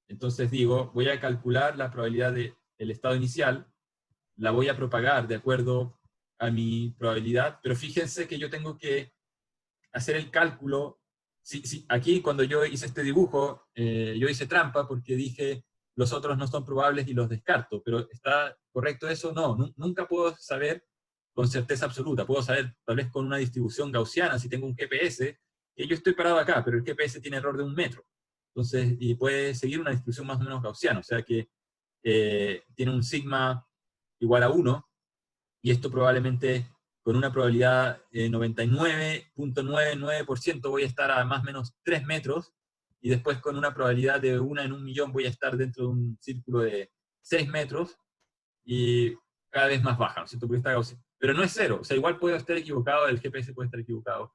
entonces digo, voy a calcular la probabilidad del estado inicial, la voy a propagar de acuerdo a mi probabilidad, pero fíjense que yo tengo que hacer el cálculo. Aquí cuando yo hice este dibujo, yo hice trampa porque dije los otros no son probables y los descarto, pero ¿está correcto eso? No, nunca puedo saber con certeza absoluta. Puedo saber tal vez con una distribución gaussiana, si tengo un GPS, que yo estoy parado acá, pero el GPS tiene error de 1 metro. Entonces, y puede seguir una distribución más o menos gaussiana, o sea que tiene un sigma igual a 1, y esto probablemente con una probabilidad de 99.99% voy a estar a más o menos 3 metros, y después con una probabilidad de 1 en 1.000.000 voy a estar dentro de un círculo de 6 metros, y cada vez más baja, ¿no es cierto? Porque está Gaussian. Pero no es cero, o sea, igual puedo estar equivocado, el GPS puede estar equivocado.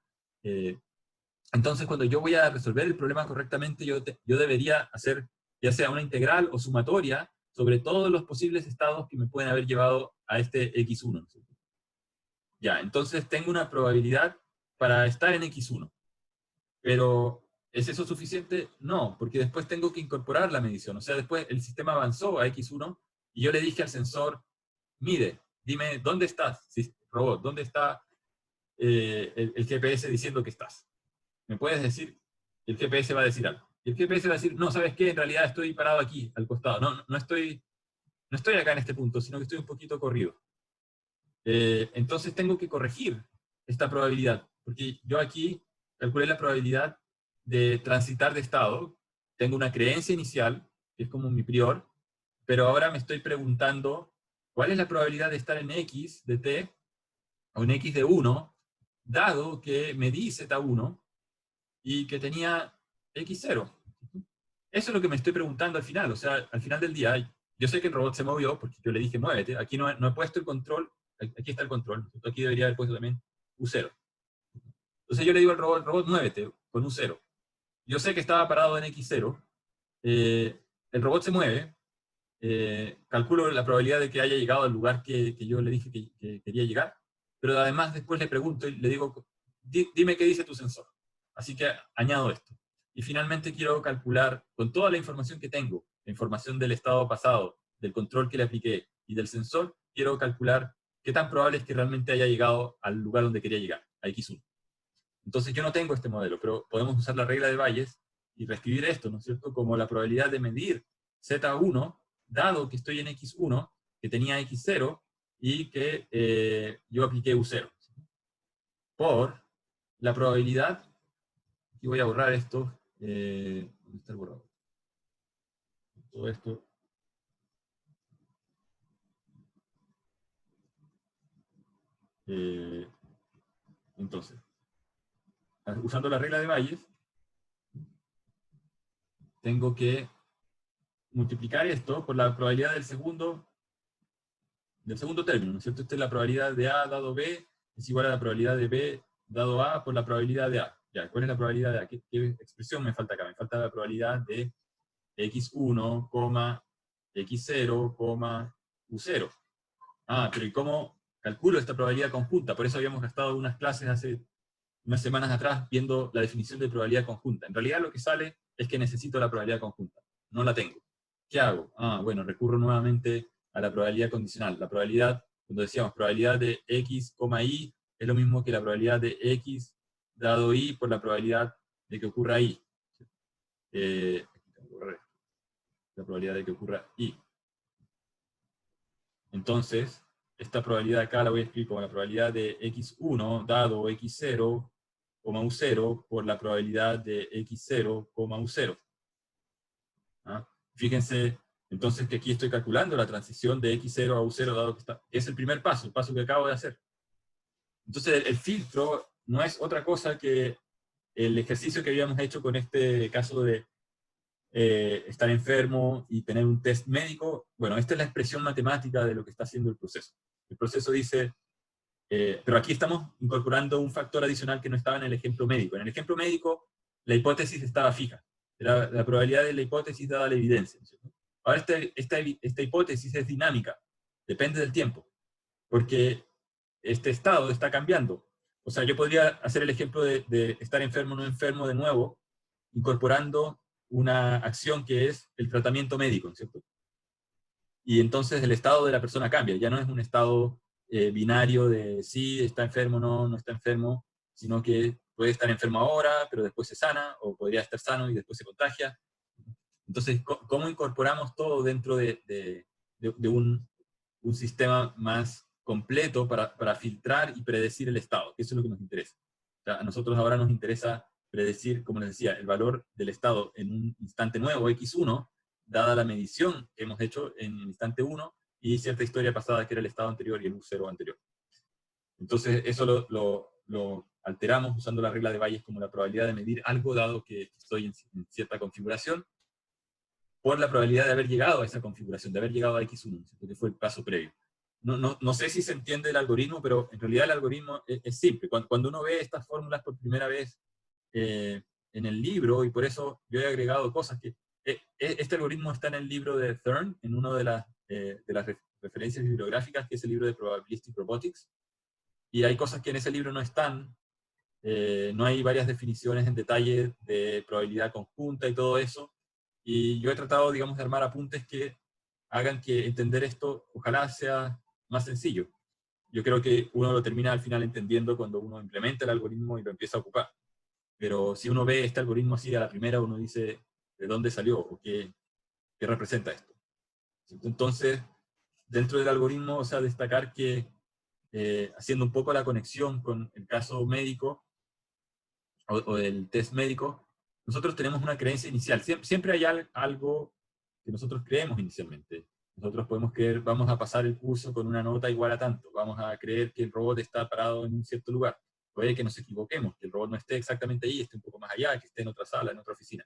Entonces, cuando yo voy a resolver el problema correctamente, yo debería hacer ya sea una integral o sumatoria sobre todos los posibles estados que me pueden haber llevado a este x1. ¿No? Ya, entonces tengo una probabilidad para estar en x1. Pero, ¿es eso suficiente? No, porque después tengo que incorporar la medición. O sea, después el sistema avanzó a x1 y yo le dije al sensor, mire, dime, ¿dónde estás? Sí, robot, ¿dónde está el GPS diciendo que estás? ¿Me puedes decir? El GPS va a decir algo. Y el GPS va a decir, no, ¿sabes qué? En realidad estoy parado aquí, al costado. No estoy acá en este punto, sino que estoy un poquito corrido. Entonces tengo que corregir esta probabilidad, porque yo aquí calculé la probabilidad de transitar de estado. Tengo una creencia inicial, que es como mi prior, pero ahora me estoy preguntando, ¿cuál es la probabilidad de estar en X de t, o en X de 1, dado que medí Z1, y que tenía X0. Eso es lo que me estoy preguntando al final. O sea, al final del día, yo sé que el robot se movió porque yo le dije, muévete. Aquí no he puesto el control. Aquí está el control. Aquí debería haber puesto también U0. Entonces yo le digo al robot, muévete con U0. Yo sé que estaba parado en X0. El robot se mueve. Calculo la probabilidad de que haya llegado al lugar que yo le dije que quería llegar. Pero además después le pregunto y le digo, dime qué dice tu sensor. Así que añado esto. Y finalmente quiero calcular, con toda la información que tengo, la información del estado pasado, del control que le apliqué y del sensor, quiero calcular qué tan probable es que realmente haya llegado al lugar donde quería llegar, a X1. Entonces yo no tengo este modelo, pero podemos usar la regla de Bayes y reescribir esto, ¿no es cierto? Como la probabilidad de medir Z1, dado que estoy en X1, que tenía X0, y que yo apliqué U0. Por la probabilidad, y voy a borrar esto, ¿dónde está el borrador? Todo esto. Entonces, usando la regla de Bayes, tengo que multiplicar esto por la probabilidad del segundo término, ¿no es cierto? Esta es la probabilidad de A dado B, es igual a la probabilidad de B dado A por la probabilidad de A. Ya, ¿cuál es la probabilidad de A? ¿Qué expresión me falta acá? Me falta la probabilidad de X1, X0, U0. Pero ¿y cómo calculo esta probabilidad conjunta? Por eso habíamos gastado unas clases hace unas semanas atrás viendo la definición de probabilidad conjunta. En realidad lo que sale es que necesito la probabilidad conjunta. No la tengo. ¿Qué hago? Bueno, recurro nuevamente a la probabilidad condicional. La probabilidad, cuando decíamos probabilidad de X, Y, es lo mismo que la probabilidad de X dado Y por la probabilidad de que ocurra Y. La probabilidad de que ocurra Y. Entonces, esta probabilidad acá la voy a escribir como la probabilidad de X1 dado X0, U0 por la probabilidad de X0, U0. Fíjense entonces que aquí estoy calculando la transición de X0 a U0 dado que es el primer paso, el paso que acabo de hacer. Entonces el filtro no es otra cosa que el ejercicio que habíamos hecho con este caso de estar enfermo y tener un test médico. Bueno, esta es la expresión matemática de lo que está haciendo el proceso. El proceso dice, pero aquí estamos incorporando un factor adicional que no estaba en el ejemplo médico. En el ejemplo médico, la hipótesis estaba fija. Era la probabilidad de la hipótesis dada la evidencia, ¿cierto? Ahora esta hipótesis es dinámica, depende del tiempo, porque este estado está cambiando. O sea, yo podría hacer el ejemplo de estar enfermo o no enfermo de nuevo, incorporando una acción que es el tratamiento médico, ¿cierto? Y entonces el estado de la persona cambia, ya no es un estado binario de sí, está enfermo, no está enfermo, sino que puede estar enfermo ahora, pero después se sana, o podría estar sano y después se contagia. Entonces, ¿cómo incorporamos todo dentro de un sistema más completo para filtrar y predecir el estado? Que eso es lo que nos interesa. O sea, a nosotros ahora nos interesa predecir, como les decía, el valor del estado en un instante nuevo, x1, dada la medición que hemos hecho en el instante 1 y cierta historia pasada que era el estado anterior y el u0 anterior. Entonces, eso lo alteramos usando la regla de Bayes como la probabilidad de medir algo dado que estoy en cierta configuración, por la probabilidad de haber llegado a esa configuración, de haber llegado a x1, que fue el paso previo. No sé si se entiende el algoritmo, pero en realidad el algoritmo es simple. Cuando uno ve estas fórmulas por primera vez en el libro, y por eso yo he agregado cosas que... este algoritmo está en el libro de Thurn, en una de las referencias bibliográficas, que es el libro de Probabilistic Robotics, y hay cosas que en ese libro no están. No hay varias definiciones en detalle de probabilidad conjunta y todo eso, y yo he tratado, digamos, de armar apuntes que hagan que entender esto ojalá sea más sencillo. Yo creo que uno lo termina al final entendiendo cuando uno implementa el algoritmo y lo empieza a ocupar. Pero si uno ve este algoritmo así a la primera, uno dice, ¿de dónde salió? ¿O qué representa esto? Entonces, dentro del algoritmo, o sea, destacar que, haciendo un poco la conexión con el caso médico, o del test médico, nosotros tenemos una creencia inicial. Siempre hay algo que nosotros creemos inicialmente. Nosotros podemos creer, vamos a pasar el curso con una nota igual a tanto, vamos a creer que el robot está parado en un cierto lugar. Puede que nos equivoquemos, que el robot no esté exactamente ahí, esté un poco más allá, que esté en otra sala, en otra oficina.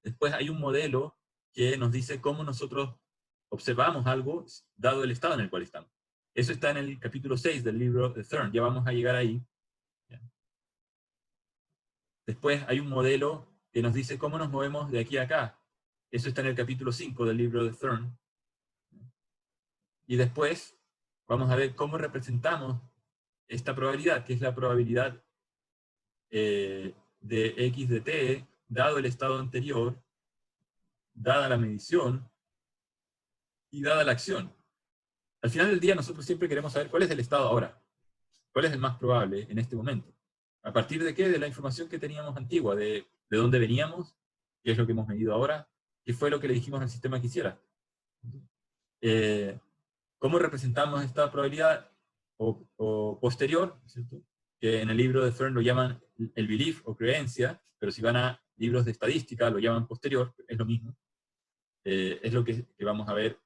Después hay un modelo que nos dice cómo nosotros observamos algo dado el estado en el cual estamos. Eso está en el capítulo 6 del libro de Thurn, ya vamos a llegar ahí. Después hay un modelo que nos dice cómo nos movemos de aquí a acá. Eso está en el capítulo 5 del libro de Thurn. Y después vamos a ver cómo representamos esta probabilidad, que es la probabilidad de x de t, dado el estado anterior, dada la medición y dada la acción. Al final del día nosotros siempre queremos saber cuál es el estado ahora, cuál es el más probable en este momento. ¿A partir de qué? De la información que teníamos antigua, de dónde veníamos, qué es lo que hemos medido ahora, qué fue lo que le dijimos al sistema que hiciera. ¿Cómo representamos esta probabilidad o posterior? ¿Cierto? Que en el libro de Thurn lo llaman el belief o creencia, pero si van a libros de estadística lo llaman posterior, es lo mismo. Es lo que vamos a ver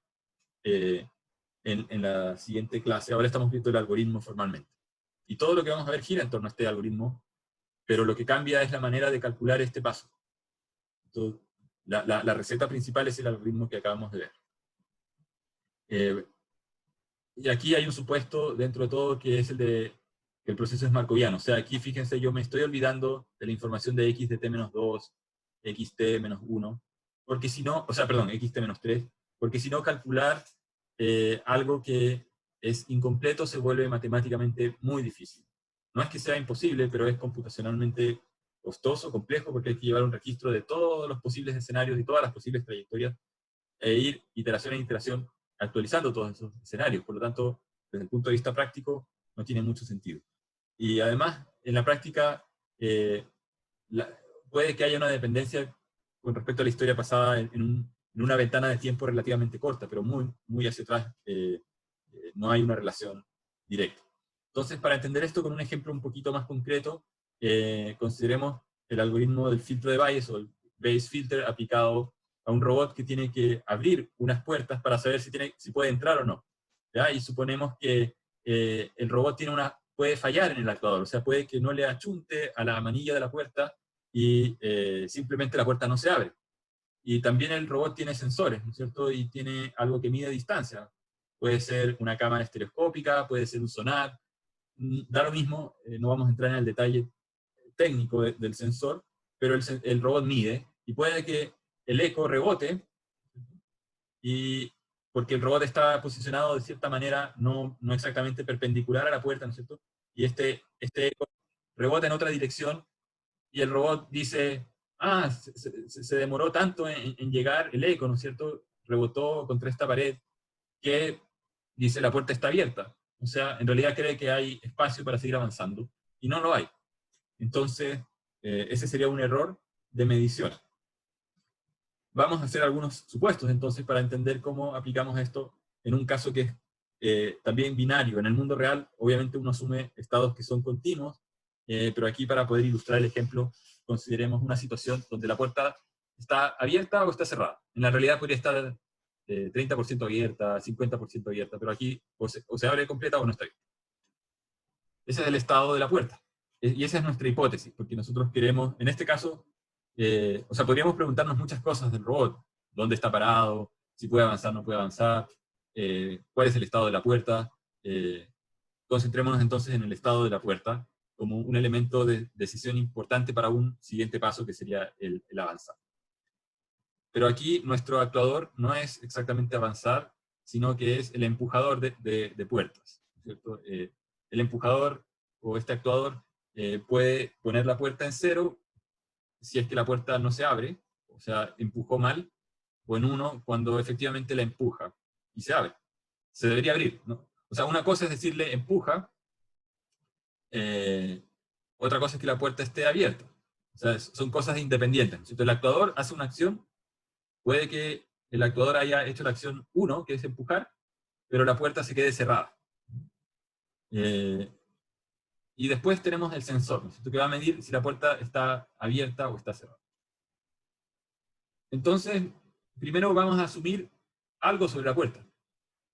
en la siguiente clase. Ahora estamos viendo el algoritmo formalmente. Y todo lo que vamos a ver gira en torno a este algoritmo, pero lo que cambia es la manera de calcular este paso. Entonces, la receta principal es el algoritmo que acabamos de ver. Y aquí hay un supuesto dentro de todo que es el de que el proceso es markoviano. O sea, aquí fíjense, yo me estoy olvidando de la información de x de t-2, xt-1, porque si no, o sea, perdón, xt-3, porque si no calcular algo que es incompleto se vuelve matemáticamente muy difícil. No es que sea imposible, pero es computacionalmente costoso, complejo, porque hay que llevar un registro de todos los posibles escenarios y todas las posibles trayectorias e ir iteración a iteración actualizando todos esos escenarios. Por lo tanto, desde el punto de vista práctico, no tiene mucho sentido. Y además, en la práctica, puede que haya una dependencia con respecto a la historia pasada en una ventana de tiempo relativamente corta, pero muy hacia atrás no hay una relación directa. Entonces, para entender esto con un ejemplo un poquito más concreto, consideremos el algoritmo del filtro de Bayes o el Bayes filter aplicado a un robot que tiene que abrir unas puertas para saber si puede entrar o no. ¿Ya? Y suponemos que el robot puede fallar en el actuador, o sea, puede que no le achunte a la manilla de la puerta y simplemente la puerta no se abre. Y también el robot tiene sensores, ¿no es cierto? Y tiene algo que mide distancia. Puede ser una cámara estereoscópica, puede ser un sonar. Da lo mismo, no vamos a entrar en el detalle técnico del sensor, pero el robot mide y puede que el eco rebote, y porque el robot está posicionado de cierta manera no exactamente perpendicular a la puerta, ¿no es cierto? Y este eco rebota en otra dirección y el robot dice, se demoró tanto en llegar el eco, ¿no es cierto? Rebotó contra esta pared que dice la puerta está abierta. O sea, en realidad cree que hay espacio para seguir avanzando, y no lo hay. Entonces, ese sería un error de medición. Vamos a hacer algunos supuestos, entonces, para entender cómo aplicamos esto en un caso que es también binario. En el mundo real, obviamente uno asume estados que son continuos, pero aquí, para poder ilustrar el ejemplo, consideremos una situación donde la puerta está abierta o está cerrada. En la realidad podría estar 30% abierta, 50% abierta, pero aquí o se abre completa o no está abierta. Ese es el estado de la puerta. Y esa es nuestra hipótesis, porque nosotros queremos, en este caso, o sea, podríamos preguntarnos muchas cosas del robot. ¿Dónde está parado? Si puede avanzar, no puede avanzar. ¿Cuál es el estado de la puerta? Concentrémonos entonces en el estado de la puerta como un elemento de decisión importante para un siguiente paso, que sería el avanzar. Pero aquí nuestro actuador no es exactamente avanzar, sino que es el empujador de puertas, ¿cierto? El empujador o este actuador puede poner la puerta en 0 si es que la puerta no se abre, o sea, empujó mal, o en 1 cuando efectivamente la empuja y se abre. Se debería abrir, ¿no? O sea, una cosa es decirle empuja, otra cosa es que la puerta esté abierta. O sea, son cosas independientes. Si el actuador hace una acción, puede que el actuador haya hecho la acción 1, que es empujar, pero la puerta se quede cerrada. Y después tenemos el sensor, ¿no? Que va a medir si la puerta está abierta o está cerrada. Entonces, primero vamos a asumir algo sobre la puerta.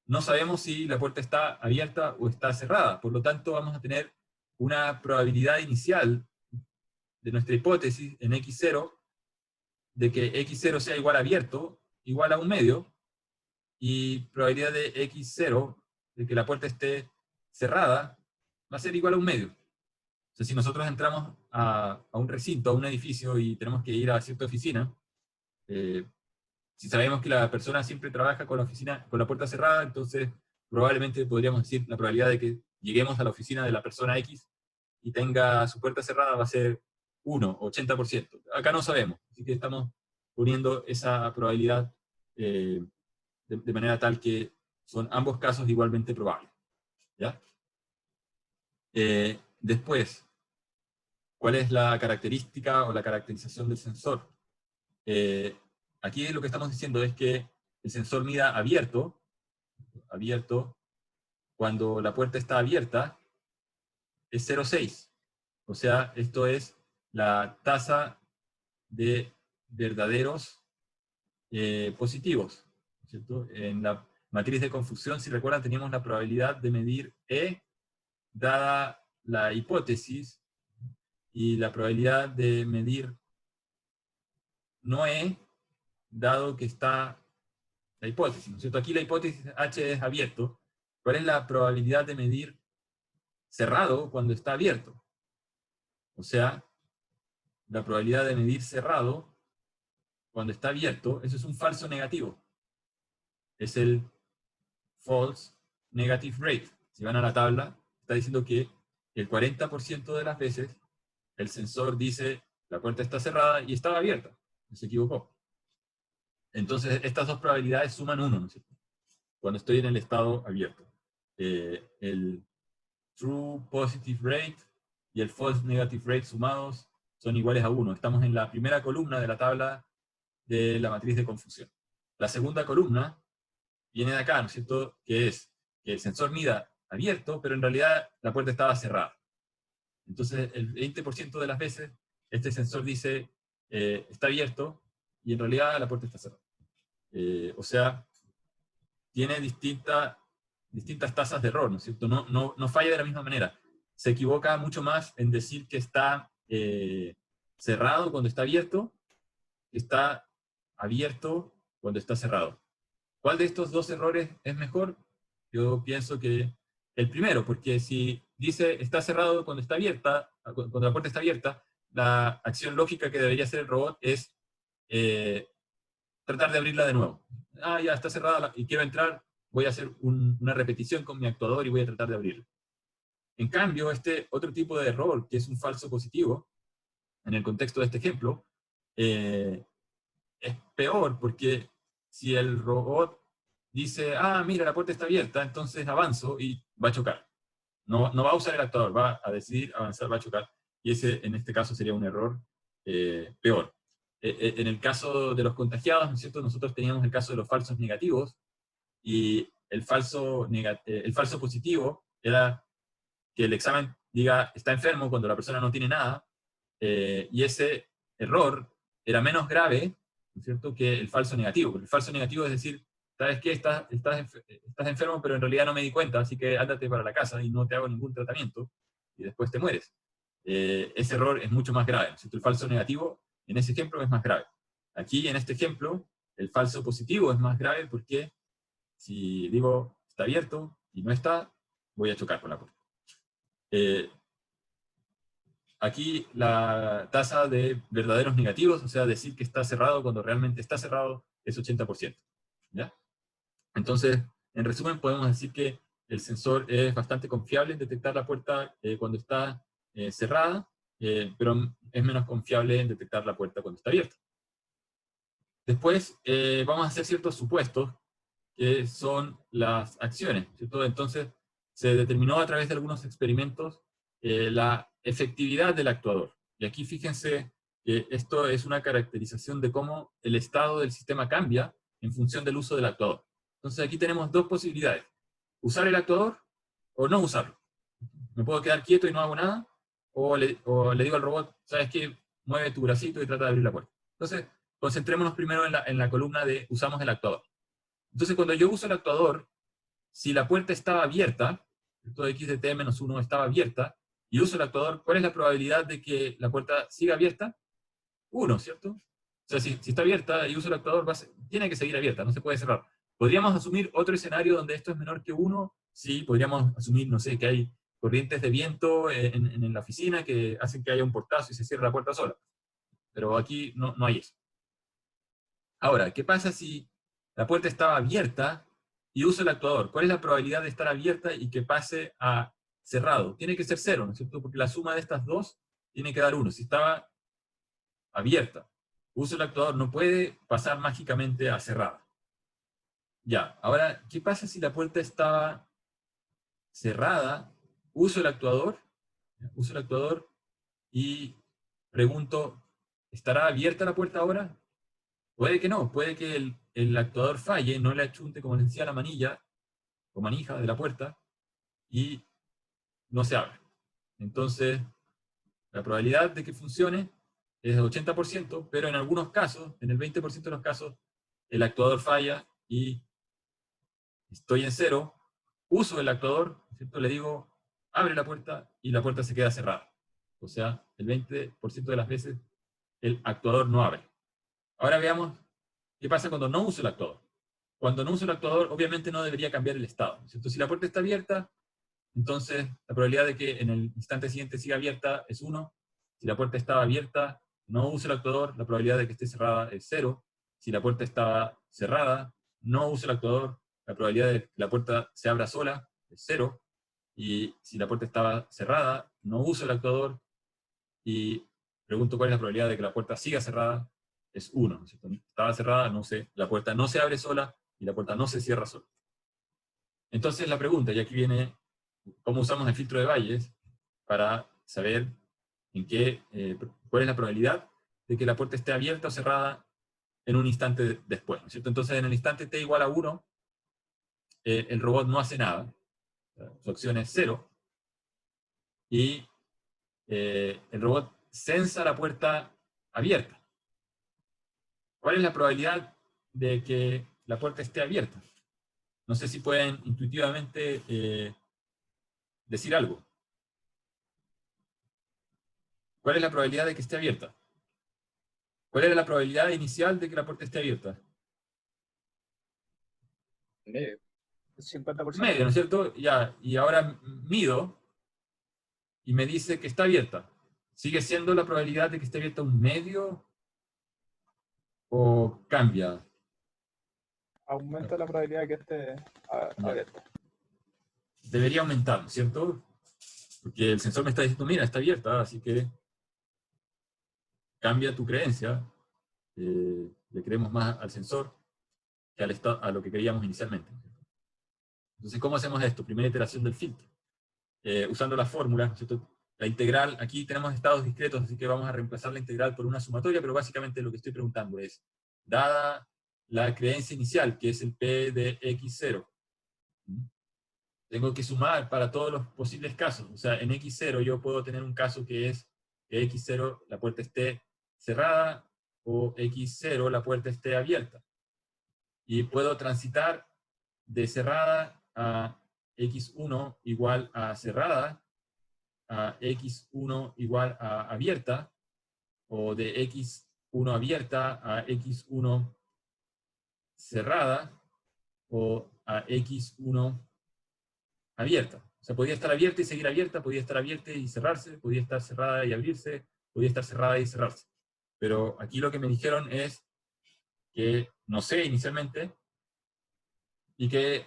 No sabemos si la puerta está abierta o está cerrada, por lo tanto vamos a tener una probabilidad inicial de nuestra hipótesis en x0, de que x0 sea igual a abierto, igual a 1 medio, y probabilidad de x0, de que la puerta esté cerrada, va a ser igual a 1 medio. O sea, si nosotros entramos a un recinto, a un edificio, y tenemos que ir a cierta oficina, si sabemos que la persona siempre trabaja con la puerta cerrada, entonces probablemente podríamos decir la probabilidad de que lleguemos a la oficina de la persona X y tenga su puerta cerrada va a ser 1, 80%. Acá no sabemos, así que estamos poniendo esa probabilidad de manera tal que son ambos casos igualmente probables. ¿Ya? Después, ¿cuál es la característica o la caracterización del sensor? Aquí lo que estamos diciendo es que el sensor mida abierto, cuando la puerta está abierta, es 0,6. O sea, esto es la tasa de verdaderos positivos, ¿cierto? En la matriz de confusión, si recuerdan, teníamos la probabilidad de medir E dada la hipótesis, y la probabilidad de medir no E dado que está la hipótesis, ¿no es cierto? Aquí la hipótesis H es abierto. ¿Cuál es la probabilidad de medir cerrado cuando está abierto? O sea, la probabilidad de medir cerrado cuando está abierto, eso es un falso negativo. Es el false negative rate. Si van a la tabla, está diciendo que el 40% de las veces el sensor dice la puerta está cerrada y estaba abierta. Se equivocó. Entonces, estas dos probabilidades suman 1, ¿no es cierto? Cuando estoy en el estado abierto. El true positive rate y el false negative rate sumados son iguales a 1. Estamos en la primera columna de la tabla de la matriz de confusión. La segunda columna viene de acá, ¿no es cierto? Que es que el sensor mida abierto, pero en realidad la puerta estaba cerrada. Entonces, el 20% de las veces, este sensor dice está abierto, y en realidad la puerta está cerrada. O sea, tiene distintas tasas de error, ¿no es cierto? No falla de la misma manera. Se equivoca mucho más en decir que está cerrado cuando está abierto, que está abierto cuando está cerrado. ¿Cuál de estos dos errores es mejor? Yo pienso que el primero, porque si dice está cerrado cuando está abierta, cuando la puerta está abierta, la acción lógica que debería hacer el robot es tratar de abrirla de nuevo. Ah, ya está cerrada y quiero entrar, voy a hacer una repetición con mi actuador y voy a tratar de abrirla. En cambio, este otro tipo de error, que es un falso positivo, en el contexto de este ejemplo, es peor, porque si el robot dice, ah, mira, la puerta está abierta, entonces avanzo y va a chocar. No va a usar el actuador, va a decidir avanzar, va a chocar. Y ese, en este caso, sería un error peor. En el caso de los contagiados, ¿no es cierto? Nosotros teníamos el caso de los falsos negativos, y el falso positivo era que el examen diga está enfermo cuando la persona no tiene nada, y ese error era menos grave, ¿no es cierto?, que el falso negativo. Porque el falso negativo es decir, ¿sabes qué? Estás enfermo, pero en realidad no me di cuenta, así que ándate para la casa y no te hago ningún tratamiento, y después te mueres. Ese error es mucho más grave, ¿no es cierto? El falso negativo, en ese ejemplo, es más grave. Aquí, en este ejemplo, el falso positivo es más grave porque si digo está abierto y no está, voy a chocar con la puerta. Aquí la tasa de verdaderos negativos, o sea, decir que está cerrado cuando realmente está cerrado, es 80%. ¿Ya? Entonces, en resumen, podemos decir que el sensor es bastante confiable en detectar la puerta cuando está cerrada, pero es menos confiable en detectar la puerta cuando está abierta. Después, vamos a hacer ciertos supuestos, que son las acciones, ¿cierto? Entonces, se determinó a través de algunos experimentos la efectividad del actuador. Y aquí fíjense que esto es una caracterización de cómo el estado del sistema cambia en función del uso del actuador. Entonces aquí tenemos dos posibilidades: usar el actuador o no usarlo. Me puedo quedar quieto y no hago nada, o le digo al robot, ¿sabes qué? Mueve tu bracito y trata de abrir la puerta. Entonces, concentrémonos primero en la columna de usamos el actuador. Entonces, cuando yo uso el actuador, si la puerta estaba abierta, esto x de t-1 estaba abierta, y uso el actuador, ¿cuál es la probabilidad de que la puerta siga abierta? 1, ¿cierto? O sea, si está abierta y uso el actuador, tiene que seguir abierta, no se puede cerrar. ¿Podríamos asumir otro escenario donde esto es menor que 1? Sí, podríamos asumir, no sé, que hay corrientes de viento en la oficina que hacen que haya un portazo y se cierre la puerta sola. Pero aquí no hay eso. Ahora, ¿qué pasa si la puerta estaba abierta y uso el actuador? ¿Cuál es la probabilidad de estar abierta y que pase a cerrado? Tiene que ser 0, ¿no es cierto? Porque la suma de estas dos tiene que dar 1. Si estaba abierta, uso el actuador, no puede pasar mágicamente a cerrada. Ya, ahora, ¿qué pasa si la puerta estaba cerrada? Uso el actuador y pregunto, ¿estará abierta la puerta ahora? Puede que no, puede que el actuador falle, no le achunte, como les decía, la manilla o manija de la puerta y no se abre. Entonces, la probabilidad de que funcione es de 80%, pero en algunos casos, en el 20% de los casos, el actuador falla y estoy en 0, uso el actuador, ¿cierto? Le digo, abre la puerta y la puerta se queda cerrada. O sea, el 20% de las veces el actuador no abre. Ahora veamos qué pasa cuando no uso el actuador. Cuando no uso el actuador, obviamente no debería cambiar el estado, ¿cierto? Si la puerta está abierta, entonces la probabilidad de que en el instante siguiente siga abierta es 1. Si la puerta estaba abierta, no uso el actuador, la probabilidad de que esté cerrada es 0. Si la puerta estaba cerrada, no uso el actuador, la probabilidad de que la puerta se abra sola es 0. Y si la puerta estaba cerrada, no uso el actuador y pregunto cuál es la probabilidad de que la puerta siga cerrada, es 1. ¿Cierto? Estaba cerrada, no sé, la puerta no se abre sola y la puerta no se cierra sola. Entonces la pregunta, y aquí viene cómo usamos el filtro de Bayes para saber cuál es la probabilidad de que la puerta esté abierta o cerrada en un instante después, ¿no es cierto? Entonces en el instante t igual a 1, el robot no hace nada, su acción es 0, y el robot sensa la puerta abierta. ¿Cuál es la probabilidad de que la puerta esté abierta? No sé si pueden intuitivamente decir algo. ¿Cuál es la probabilidad de que esté abierta? ¿Cuál era la probabilidad inicial de que la puerta esté abierta? Medio. 50%. Medio, ¿no es cierto? Ya, y ahora mido y me dice que está abierta. ¿Sigue siendo la probabilidad de que esté abierta un medio o cambia? Aumenta la probabilidad de que esté abierta. Debería aumentar, ¿no es cierto? Porque el sensor me está diciendo, mira, está abierta, así que cambia tu creencia. Le creemos más al sensor. que a lo que queríamos inicialmente. Entonces, ¿cómo hacemos esto? Primera iteración del filtro. Usando la fórmula, ¿no es cierto? La integral, aquí tenemos estados discretos, así que vamos a reemplazar la integral por una sumatoria, pero básicamente lo que estoy preguntando es, dada la creencia inicial, que es el P de X0, tengo que sumar para todos los posibles casos. O sea, en X0 yo puedo tener un caso que es que X0 la puerta esté cerrada, o X0 la puerta esté abierta. Y puedo transitar de cerrada a X1 igual a cerrada, a X1 igual a abierta, o de X1 abierta a X1 cerrada, o a X1 abierta. O sea, podía estar abierta y seguir abierta, podía estar abierta y cerrarse, podía estar cerrada y abrirse, podía estar cerrada y cerrarse. Pero aquí lo que me dijeron es que no sé inicialmente, y que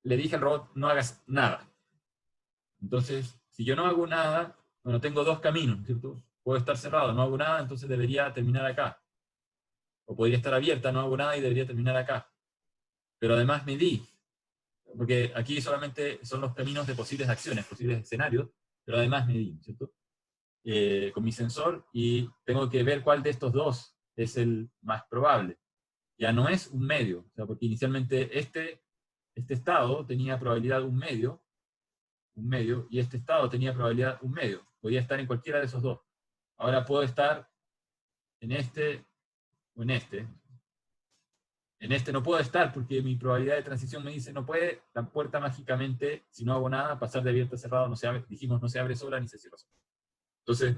le dije al robot, no hagas nada. Entonces, si yo no hago nada, bueno, tengo dos caminos, ¿cierto? Puedo estar cerrado, no hago nada, entonces debería terminar acá. O podría estar abierta, no hago nada y debería terminar acá. Pero además medí, porque aquí solamente son los caminos de posibles acciones, posibles escenarios, pero además medí, ¿cierto? Con mi sensor, y tengo que ver cuál de estos dos es el más probable. Ya no es un medio, o sea, porque inicialmente este estado tenía probabilidad un medio, y este estado tenía probabilidad un medio. Podía estar en cualquiera de esos dos. Ahora puedo estar en este o en este. En este no puedo estar porque mi probabilidad de transición me dice, no puede la puerta mágicamente, si no hago nada, pasar de abierto a cerrado, no se abre, dijimos no se abre sola ni se cierra sola. Entonces,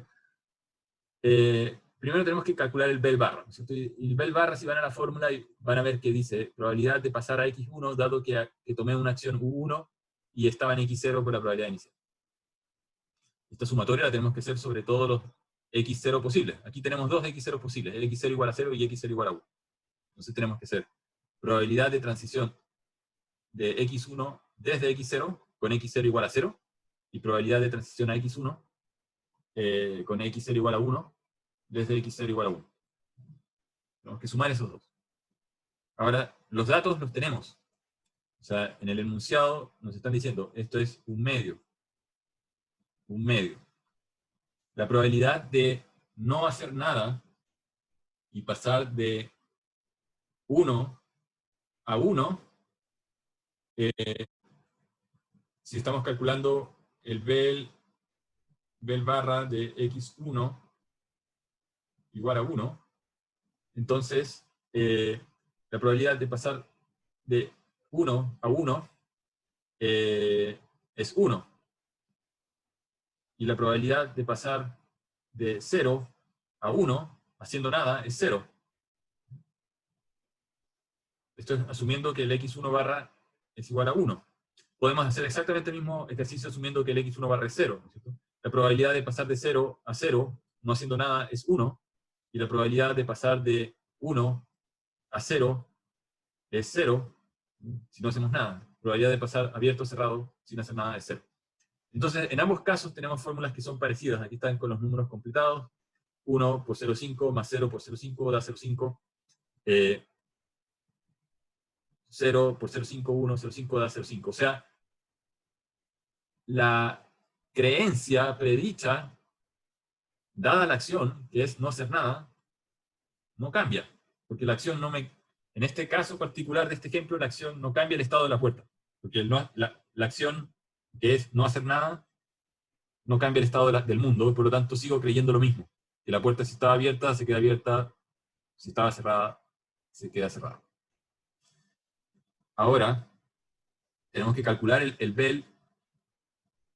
primero tenemos que calcular el bell barra, ¿no es cierto? Y el bell barra, si van a la fórmula, van a ver que dice probabilidad de pasar a X1, dado que tomé una acción U1 y estaba en X0 por la probabilidad inicial. Esta sumatoria la tenemos que hacer sobre todos los X0 posibles. Aquí tenemos dos X0 posibles, el X0 igual a 0 y X0 igual a 1. Entonces tenemos que hacer probabilidad de transición de X1 desde X0 con X0 igual a 0, y probabilidad de transición a X1 con X0 igual a 1 desde X0 igual a 1. Tenemos que sumar esos dos. Ahora, los datos los tenemos. O sea, en el enunciado nos están diciendo, esto es un medio. Un medio. La probabilidad de no hacer nada y pasar de 1 a 1, si estamos calculando el bell barra de X1 igual a 1, entonces la probabilidad de pasar de 1 a 1 es 1. Y la probabilidad de pasar de 0 a 1, haciendo nada, es 0. Esto es asumiendo que el X1 barra es igual a 1. Podemos hacer exactamente el mismo ejercicio asumiendo que el X1 barra es 0, ¿no es cierto? La probabilidad de pasar de 0 a 0, no haciendo nada, es 1. Y la probabilidad de pasar de 1 a 0 es 0, si no hacemos nada. La probabilidad de pasar abierto o cerrado sin hacer nada es 0. Entonces, en ambos casos tenemos fórmulas que son parecidas. Aquí están con los números completados. 1 por 0,5 más 0 por 0,5 da 0,5. 0 por 0,5, 1, 0,5 da 0,5. O sea, la creencia predicha, dada la acción, que es no hacer nada, no cambia. Porque la acción no me... En este caso particular de este ejemplo, la acción no cambia el estado de la puerta. Porque la acción, que es no hacer nada, no cambia el estado del mundo, y por lo tanto sigo creyendo lo mismo. Que la puerta, si estaba abierta, se queda abierta, si estaba cerrada, se queda cerrada. Ahora, tenemos que calcular el bell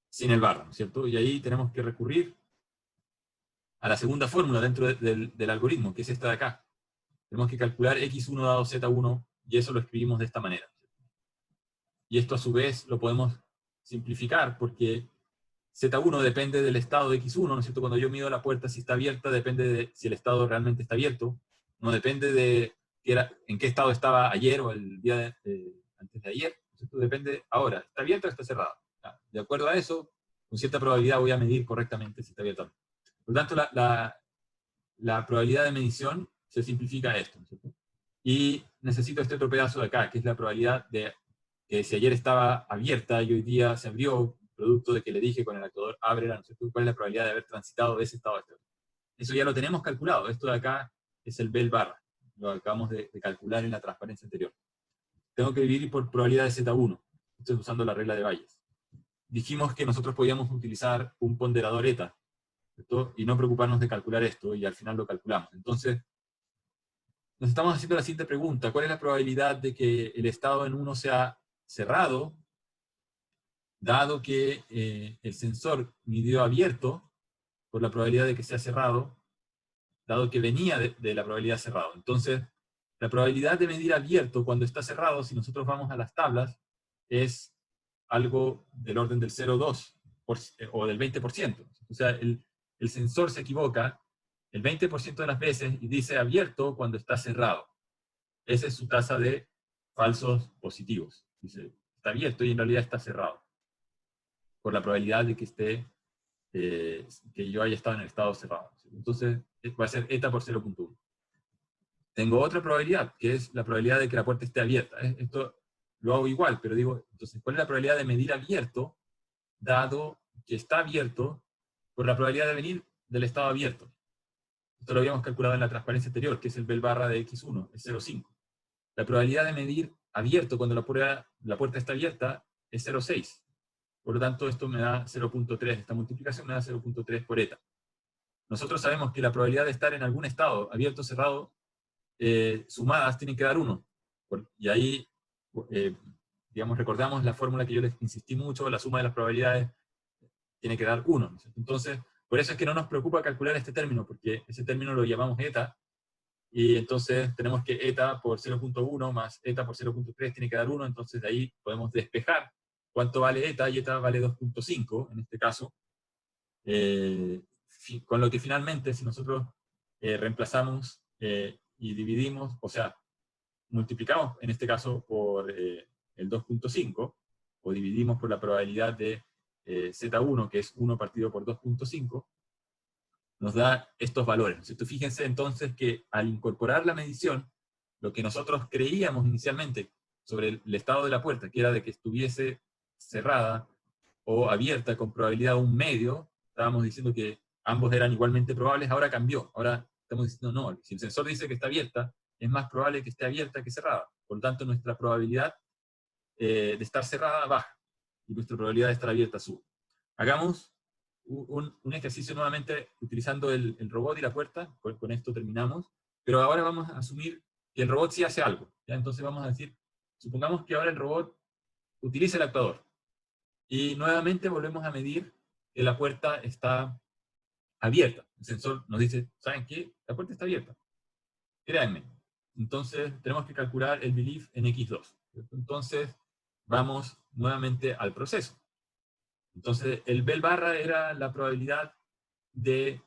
sin el barra, ¿no es cierto? Y ahí tenemos que recurrir a la segunda fórmula dentro del algoritmo, que es esta de acá. Tenemos que calcular x1 dado z1, y eso lo escribimos de esta manera. Y esto a su vez lo podemos simplificar, porque Z1 depende del estado de X1, ¿no es cierto? Cuando yo mido la puerta, si está abierta, depende de si el estado realmente está abierto. No depende de en qué estado estaba ayer o el día antes de ayer. ¿Cierto? Depende ahora, ¿está abierta o está cerrada? De acuerdo a eso, con cierta probabilidad voy a medir correctamente si está abierta o no. Por lo tanto, la probabilidad de medición se simplifica a esto, ¿no es cierto? y necesito este otro pedazo de acá, que es la probabilidad de que si ayer estaba abierta y hoy día se abrió, producto de que le dije con el actuador ábrela, no sé cuál es la probabilidad de haber transitado de ese estado a este otro. Eso ya lo tenemos calculado. Esto de acá es el Bell barra. Lo acabamos de calcular en la transparencia anterior. Tengo que dividir por probabilidad de Z1. Estoy usando la regla de Bayes. Dijimos que nosotros podíamos utilizar un ponderador eta, ¿cierto? Y no preocuparnos de calcular esto, y al final lo calculamos. Entonces, nos estamos haciendo la siguiente pregunta. ¿Cuál es la probabilidad de que el estado en 1 sea cerrado, dado que el sensor midió abierto, por la probabilidad de que sea cerrado, dado que venía de la probabilidad cerrado? Entonces, la probabilidad de medir abierto cuando está cerrado, si nosotros vamos a las tablas, es algo del orden del 0,2 o del 20%. O sea, el sensor se equivoca el 20% de las veces y dice abierto cuando está cerrado. Esa es su tasa de falsos positivos. Dice, está abierto y en realidad está cerrado. Por la probabilidad de que esté, que yo haya estado en el estado cerrado. Entonces, va a ser eta por 0.1. Tengo otra probabilidad, que es la probabilidad de que la puerta esté abierta. Esto lo hago igual, pero digo, entonces, ¿cuál es la probabilidad de medir abierto, dado que está abierto, por la probabilidad de venir del estado abierto? Esto lo habíamos calculado en la transparencia anterior, que es el Bell barra de x1, es 0,5. La probabilidad de medir abierto cuando la puerta está abierta es 0,6. Por lo tanto, esto me da 0.3. Esta multiplicación me da 0.3 por eta. Nosotros sabemos que la probabilidad de estar en algún estado, abierto o cerrado, sumadas tienen que dar 1. Y ahí, digamos, recordamos la fórmula que yo les insistí mucho, la suma de las probabilidades tiene que dar 1. Entonces, por eso es que no nos preocupa calcular este término, porque ese término lo llamamos eta, y entonces tenemos que eta por 0.1 más eta por 0.3 tiene que dar 1, entonces de ahí podemos despejar cuánto vale eta, y eta vale 2.5 en este caso, con lo que finalmente, si nosotros reemplazamos y dividimos, o sea, multiplicamos en este caso por el 2.5, o dividimos por la probabilidad de Z1, que es 1 partido por 2.5, nos da estos valores, ¿no es cierto? Fíjense entonces que al incorporar la medición, lo que nosotros creíamos inicialmente sobre el estado de la puerta, que era de que estuviese cerrada o abierta con probabilidad 1/2, estábamos diciendo que ambos eran igualmente probables, ahora cambió. Ahora estamos diciendo, no, si el sensor dice que está abierta, es más probable que esté abierta que cerrada. Por lo tanto, nuestra probabilidad de estar cerrada baja, y nuestra probabilidad de estar abierta sube. Hagamos un ejercicio nuevamente utilizando el robot y la puerta. Con esto terminamos. Pero ahora vamos a asumir que el robot sí hace algo, ¿ya? Entonces vamos a decir, supongamos que ahora el robot utiliza el actuador. Y nuevamente volvemos a medir que la puerta está abierta. El sensor nos dice, ¿saben qué? La puerta está abierta. Créanme. Entonces tenemos que calcular el belief en x2. Entonces vamos nuevamente al proceso. Entonces el Bell barra era la probabilidad de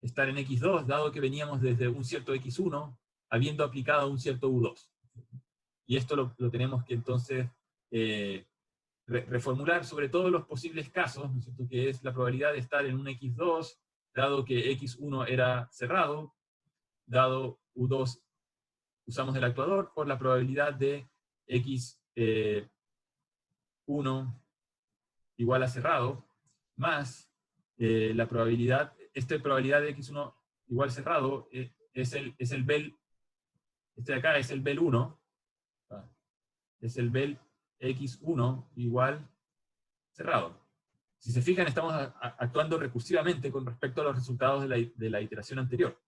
estar en x2, dado que veníamos desde un cierto x1, habiendo aplicado un cierto u2. Y esto lo tenemos que entonces reformular sobre todos los posibles casos, ¿no es cierto? Que es la probabilidad de estar en un x2, dado que x1 era cerrado, dado u2 usamos el actuador, por la probabilidad de x1 igual a cerrado, más la probabilidad, esta probabilidad de x1 igual cerrado es el Bell, este de acá es el Bell 1, es el Bell x1 igual cerrado. Si se fijan, estamos actuando recursivamente con respecto a los resultados de la iteración anterior.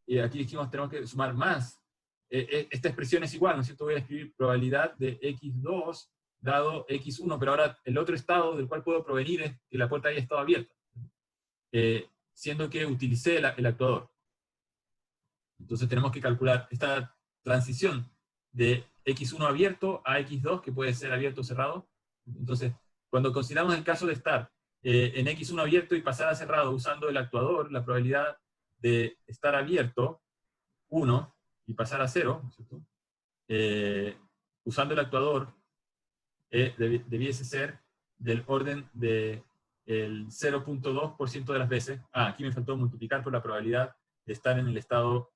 Y aquí dijimos, tenemos que sumar más. Esta expresión es igual, ¿no es cierto? Voy a escribir probabilidad de x2 dado x1, pero ahora el otro estado del cual puedo provenir es que la puerta haya estado abierta, siendo que utilicé el actuador. Entonces tenemos que calcular esta transición de x1 abierto a x2, que puede ser abierto o cerrado. Entonces, cuando consideramos el caso de estar en x1 abierto y pasar a cerrado usando el actuador, la probabilidad de estar abierto, 1, y pasar a 0, ¿no es cierto? Usando el actuador, debiese ser del orden del 0.2% de las veces. Aquí me faltó multiplicar por la probabilidad de estar en el estado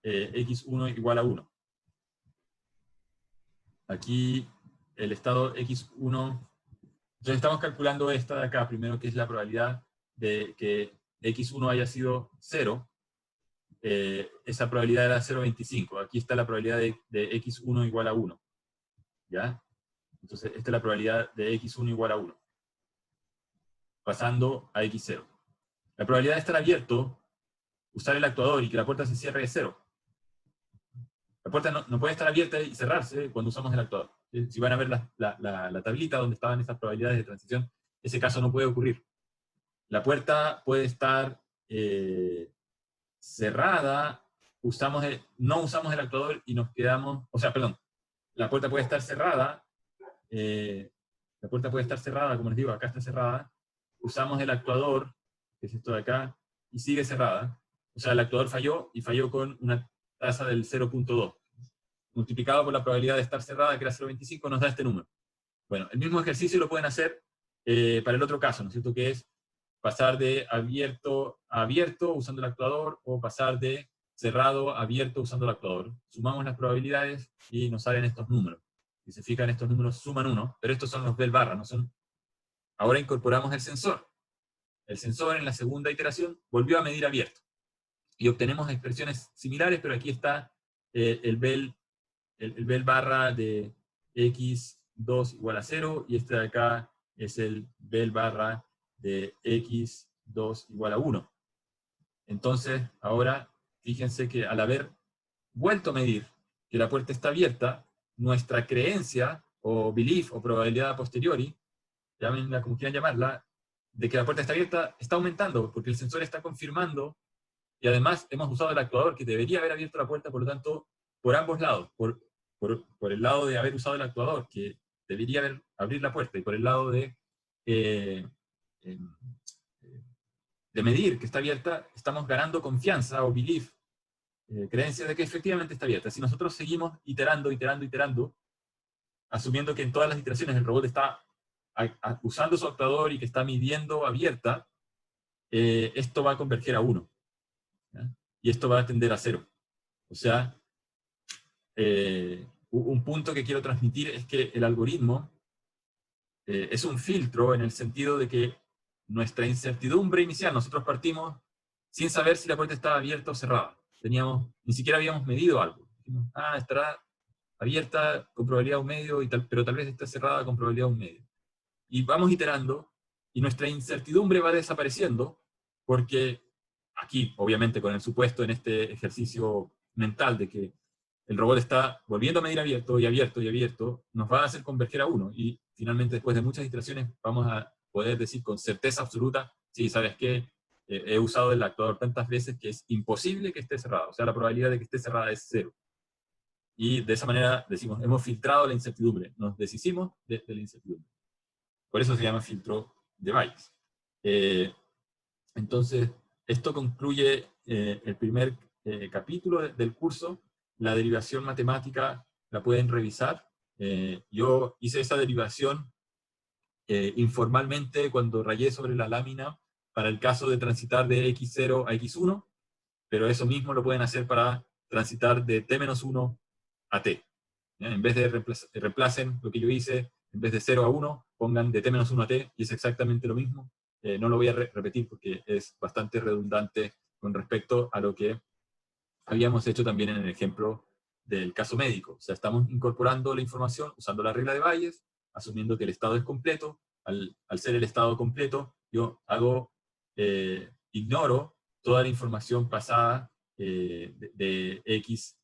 x1 igual a 1. aquí el estado x1, entonces estamos calculando esta de acá, primero, que es la probabilidad de que x1 haya sido 0. Esa probabilidad era 0,25. Aquí está la probabilidad de x1 igual a 1. ¿Ya? Entonces, esta es la probabilidad de x1 igual a 1. Pasando a x0. La probabilidad de estar abierto, usar el actuador y que la puerta se cierre es 0. La puerta no puede estar abierta y cerrarse cuando usamos el actuador. Si van a ver la tablita donde estaban estas probabilidades de transición, ese caso no puede ocurrir. La puerta puede estar cerrada, no usamos el actuador y nos quedamos, o sea, perdón, la puerta puede estar cerrada, como les digo, acá está cerrada, usamos el actuador, que es esto de acá, y sigue cerrada. O sea, el actuador falló, y falló con una tasa del 0,2. Multiplicado por la probabilidad de estar cerrada, que era 0,25, nos da este número. Bueno, el mismo ejercicio lo pueden hacer para el otro caso, ¿no es cierto? Que es pasar de abierto a abierto usando el actuador, o pasar de cerrado a abierto usando el actuador. Sumamos las probabilidades y nos salen estos números. Si se fijan, estos números suman 1, pero estos son los bell barra, no son. Ahora incorporamos el sensor. El sensor en la segunda iteración volvió a medir abierto. Y obtenemos expresiones similares, pero aquí está el bell barra de x2 igual a 0, y este de acá es el bell barra de x2 igual a 1. Entonces, ahora, fíjense que al haber vuelto a medir que la puerta está abierta, nuestra creencia, o belief, o probabilidad a posteriori, llámenla como quieran llamarla, de que la puerta está abierta, está aumentando, porque el sensor está confirmando, y además hemos usado el actuador que debería haber abierto la puerta, por lo tanto, por ambos lados, por el lado de haber usado el actuador, que debería abrir la puerta, y por el lado de medir que está abierta, estamos ganando confianza o belief, creencia de que efectivamente está abierta. Si nosotros seguimos iterando, asumiendo que en todas las iteraciones el robot está usando su actuador y que está midiendo abierta, esto va a converger a 1. ¿Ya? Y esto va a tender a 0. O sea, un punto que quiero transmitir es que el algoritmo es un filtro, en el sentido de que nuestra incertidumbre inicial, nosotros partimos sin saber si la puerta estaba abierta o cerrada. Ni siquiera habíamos medido algo. Dijimos, estará abierta con probabilidad 1/2, pero tal vez está cerrada con probabilidad 1/2. Y vamos iterando, y nuestra incertidumbre va desapareciendo, porque aquí, obviamente, con el supuesto en este ejercicio mental de que el robot está volviendo a medir abierto y abierto y abierto, nos va a hacer converger a 1, y finalmente, después de muchas iteraciones, vamos a poder decir con certeza absoluta, sí, ¿sabes qué? He usado el actuador tantas veces que es imposible que esté cerrado. O sea, la probabilidad de que esté cerrada es 0. Y de esa manera decimos, hemos filtrado la incertidumbre, nos deshicimos de la incertidumbre. Por eso se llama filtro de Bayes. Entonces, esto concluye el primer capítulo del curso. La derivación matemática la pueden revisar. Yo hice esa derivación informalmente cuando rayé sobre la lámina para el caso de transitar de x0 a x1, pero eso mismo lo pueden hacer para transitar de t-1 a t. ¿Ya? En vez de reemplacen lo que yo hice, en vez de 0 a 1, pongan de t-1 a t, y es exactamente lo mismo. No lo voy a repetir porque es bastante redundante con respecto a lo que habíamos hecho también en el ejemplo del caso médico. O sea, estamos incorporando la información usando la regla de Bayes, asumiendo que el estado es completo. Al ser el estado completo, yo ignoro toda la información pasada de X,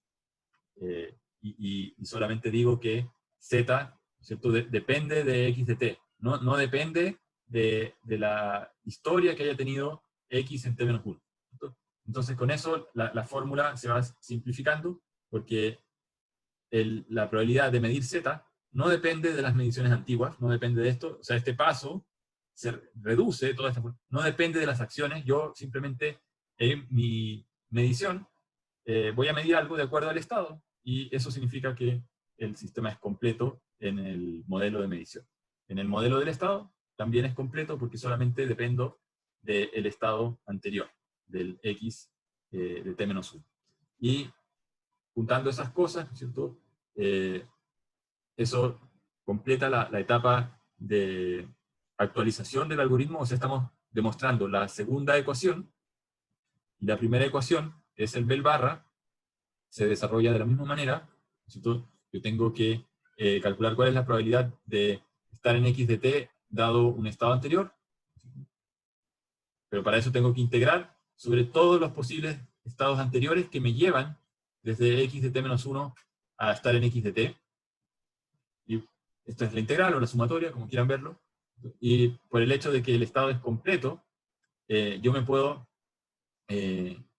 y solamente digo que Z, ¿cierto? Depende de X de T. No depende de la historia que haya tenido X en T-1. Entonces, con eso la fórmula se va simplificando, porque la probabilidad de medir Z no depende de las mediciones antiguas, no depende de esto. O sea, este paso se reduce, no depende de las acciones. Yo simplemente, en mi medición, voy a medir algo de acuerdo al estado, y eso significa que el sistema es completo en el modelo de medición. En el modelo del estado también es completo, porque solamente dependo del estado anterior, del X de T-1. Y juntando esas cosas, ¿no es cierto? eso completa la etapa de actualización del algoritmo. O sea, estamos demostrando la segunda ecuación, y la primera ecuación es el Bell barra, se desarrolla de la misma manera, ¿cierto? Yo tengo que calcular cuál es la probabilidad de estar en x de t dado un estado anterior, pero para eso tengo que integrar sobre todos los posibles estados anteriores que me llevan desde x de t menos 1 a estar en x de t. Y esto es la integral o la sumatoria, como quieran verlo. Y por el hecho de que el estado es completo, yo me puedo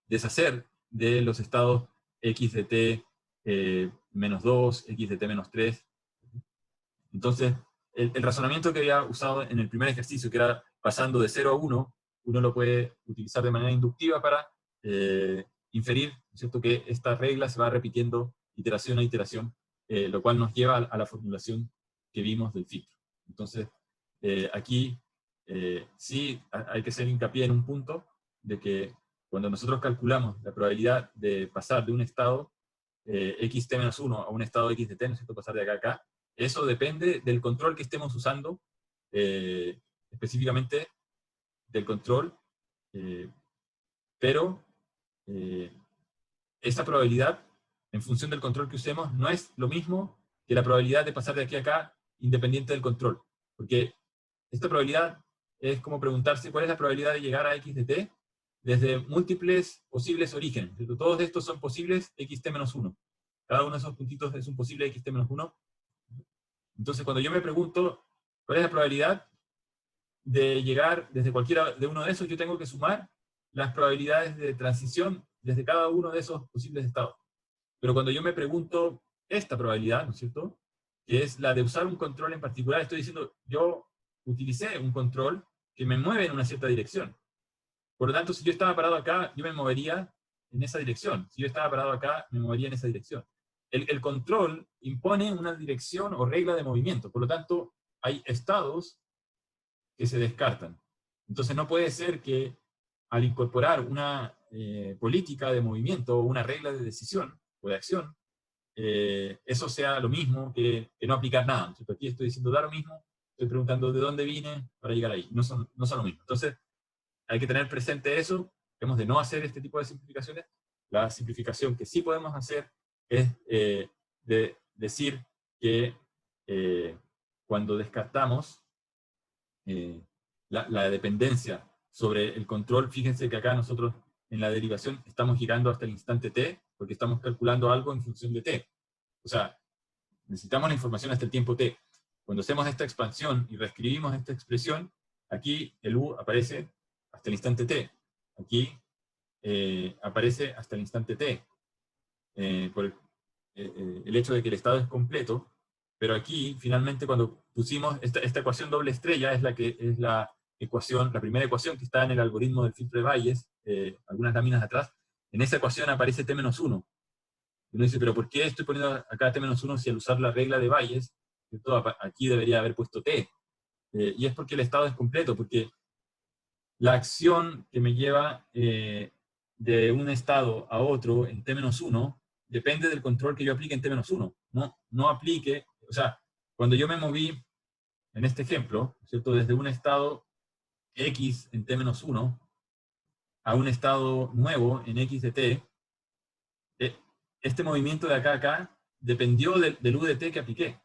deshacer de los estados x de t menos 2, x de t menos 3. Entonces, el razonamiento que había usado en el primer ejercicio, que era pasando de 0 a 1, uno lo puede utilizar de manera inductiva para inferir, ¿cierto?, que esta regla se va repitiendo iteración a iteración, lo cual nos lleva a la formulación que vimos del filtro. Entonces, aquí sí hay que hacer hincapié en un punto, de que cuando nosotros calculamos la probabilidad de pasar de un estado xt-1 a un estado x de t, ¿no es cierto?, pasar de acá a acá, eso depende del control que estemos usando, específicamente del control, pero esa probabilidad, en función del control que usemos, no es lo mismo que la probabilidad de pasar de aquí a acá independiente del control. Porque esta probabilidad es como preguntarse cuál es la probabilidad de llegar a x de t desde múltiples posibles orígenes. Todos estos son posibles xt-1. Cada uno de esos puntitos es un posible xt-1. Entonces, cuando yo me pregunto cuál es la probabilidad de llegar desde cualquiera de uno de esos, yo tengo que sumar las probabilidades de transición desde cada uno de esos posibles estados. Pero cuando yo me pregunto esta probabilidad, ¿no es cierto?, que es la de usar un control en particular, estoy diciendo, yo utilicé un control que me mueve en una cierta dirección. Por lo tanto, si yo estaba parado acá, yo me movería en esa dirección. Si yo estaba parado acá, me movería en esa dirección. El control impone una dirección o regla de movimiento. Por lo tanto, hay estados que se descartan. Entonces no puede ser que al incorporar una política de movimiento o una regla de decisión o de acción, eso sea lo mismo que no aplicar nada. ¿Cierto? Aquí estoy diciendo da lo mismo, estoy preguntando de dónde vine para llegar ahí. No son lo mismo. Entonces hay que tener presente eso, de no hacer este tipo de simplificaciones. La simplificación que sí podemos hacer es de decir que cuando descartamos la dependencia sobre el control, fíjense que acá nosotros en la derivación estamos girando hasta el instante t, porque estamos calculando algo en función de t. O sea, necesitamos la información hasta el tiempo t. Cuando hacemos esta expansión y reescribimos esta expresión, aquí el u aparece hasta el instante t. Aquí aparece hasta el instante t. Por el hecho de que el estado es completo, pero aquí, finalmente, cuando pusimos esta ecuación doble estrella, es la ecuación, la primera ecuación que está en el algoritmo del filtro de Bayes, algunas láminas atrás. En esa ecuación aparece t-1. Y uno dice, pero ¿por qué estoy poniendo acá t-1 si al usar la regla de Bayes, aquí debería haber puesto t? Y es porque el estado es completo, porque la acción que me lleva de un estado a otro en t-1 depende del control que yo aplique en t-1. No aplique, o sea, cuando yo me moví en este ejemplo, ¿cierto?, desde un estado x en t-1 a un estado nuevo en x de t, este movimiento de acá a acá dependió del u de t que apliqué.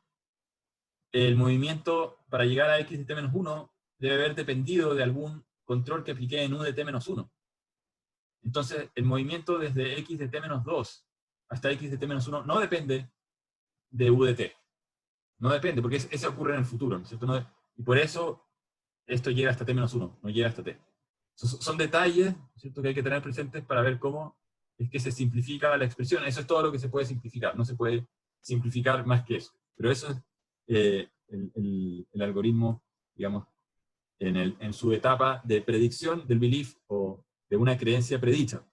El movimiento para llegar a x de t-1 debe haber dependido de algún control que apliqué en u de t-1. Entonces, el movimiento desde x de t-2 hasta x de t-1 no depende de u de t. No depende, porque eso ocurre en el futuro, ¿no es cierto? Y por eso esto llega hasta t-1, no llega hasta t. Son detalles, ¿cierto?, que hay que tener presentes para ver cómo es que se simplifica la expresión. Eso es todo lo que se puede simplificar, no se puede simplificar más que eso. Pero eso es el algoritmo, digamos, en su etapa de predicción del belief o de una creencia predicha.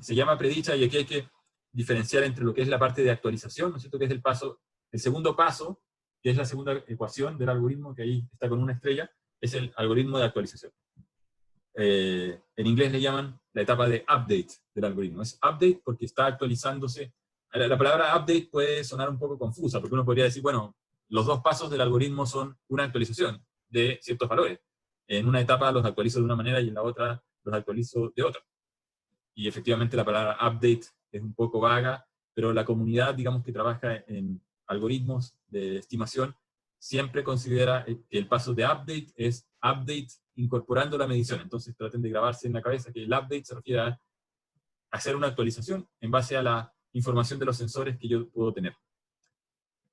Se llama predicha y aquí hay que diferenciar entre lo que es la parte de actualización, ¿no es cierto?, que es el segundo paso, que es la segunda ecuación del algoritmo, que ahí está con una estrella, es el algoritmo de actualización. En inglés le llaman la etapa de update del algoritmo. Es update porque está actualizándose. La palabra update puede sonar un poco confusa, porque uno podría decir, bueno, los dos pasos del algoritmo son una actualización de ciertos valores. En una etapa los actualizo de una manera y en la otra los actualizo de otra. Y efectivamente la palabra update es un poco vaga, pero la comunidad, digamos, que trabaja en algoritmos de estimación, siempre considera que el paso de update es update incorporando la medición. Entonces traten de grabarse en la cabeza que el update se refiere a hacer una actualización en base a la información de los sensores que yo puedo tener.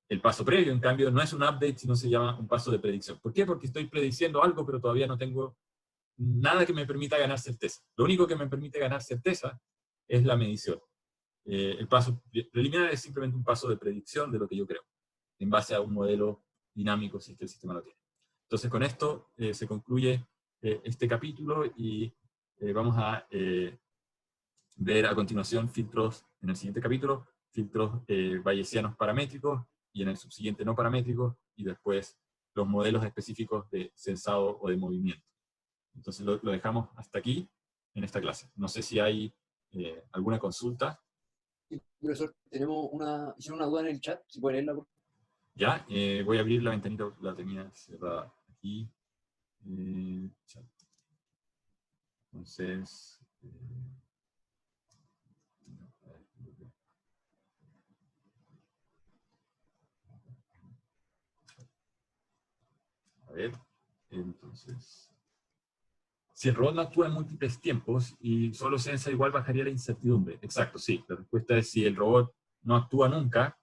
El paso previo, en cambio, no es un update, sino se llama un paso de predicción. ¿Por qué? Porque estoy prediciendo algo, pero todavía no tengo nada que me permita ganar certeza. Lo único que me permite ganar certeza es la medición. El paso preliminar es simplemente un paso de predicción de lo que yo creo, en base a un modelo dinámico, si es que el sistema lo tiene. Entonces, con esto se concluye este capítulo y vamos a ver a continuación filtros, en el siguiente capítulo, filtros bayesianos paramétricos, y en el subsiguiente no paramétricos, y después los modelos específicos de sensado o de movimiento. Entonces lo dejamos hasta aquí en esta clase. No sé si hay alguna consulta. Sí, profesor, hicieron una duda en el chat, si puede leerla. Ya, voy a abrir la ventanita, la tenía cerrada aquí. Chat. Entonces, a ver, entonces, si el robot no actúa en múltiples tiempos y solo sensa, igual bajaría la incertidumbre. Exacto, sí. La respuesta es si el robot no actúa nunca,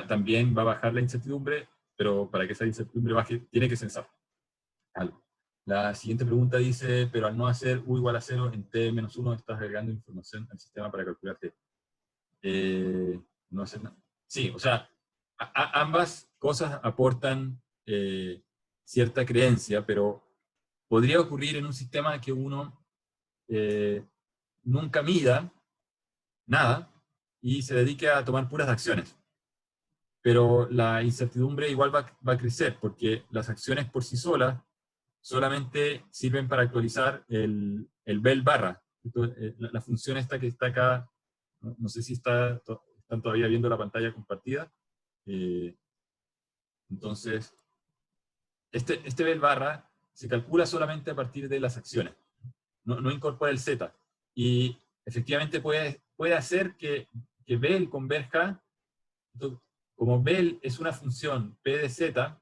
también va a bajar la incertidumbre, pero para que esa incertidumbre baje, tiene que sensar algo. La siguiente pregunta dice, pero al no hacer U igual a 0 en T-1, estás agregando información al sistema para calcular T. No hacer nada. Sí, o sea, ambas cosas aportan cierta creencia, pero podría ocurrir en un sistema que uno nunca mida nada y se dedique a tomar puras acciones. Pero la incertidumbre igual va a crecer, porque las acciones por sí solas solamente sirven para actualizar el bel barra. La función esta que está acá, no sé si están todavía viendo la pantalla compartida. Entonces, este bel barra se calcula solamente a partir de las acciones. No incorpora el z. Y efectivamente puede hacer que bel converja. Entonces, como bel es una función p de z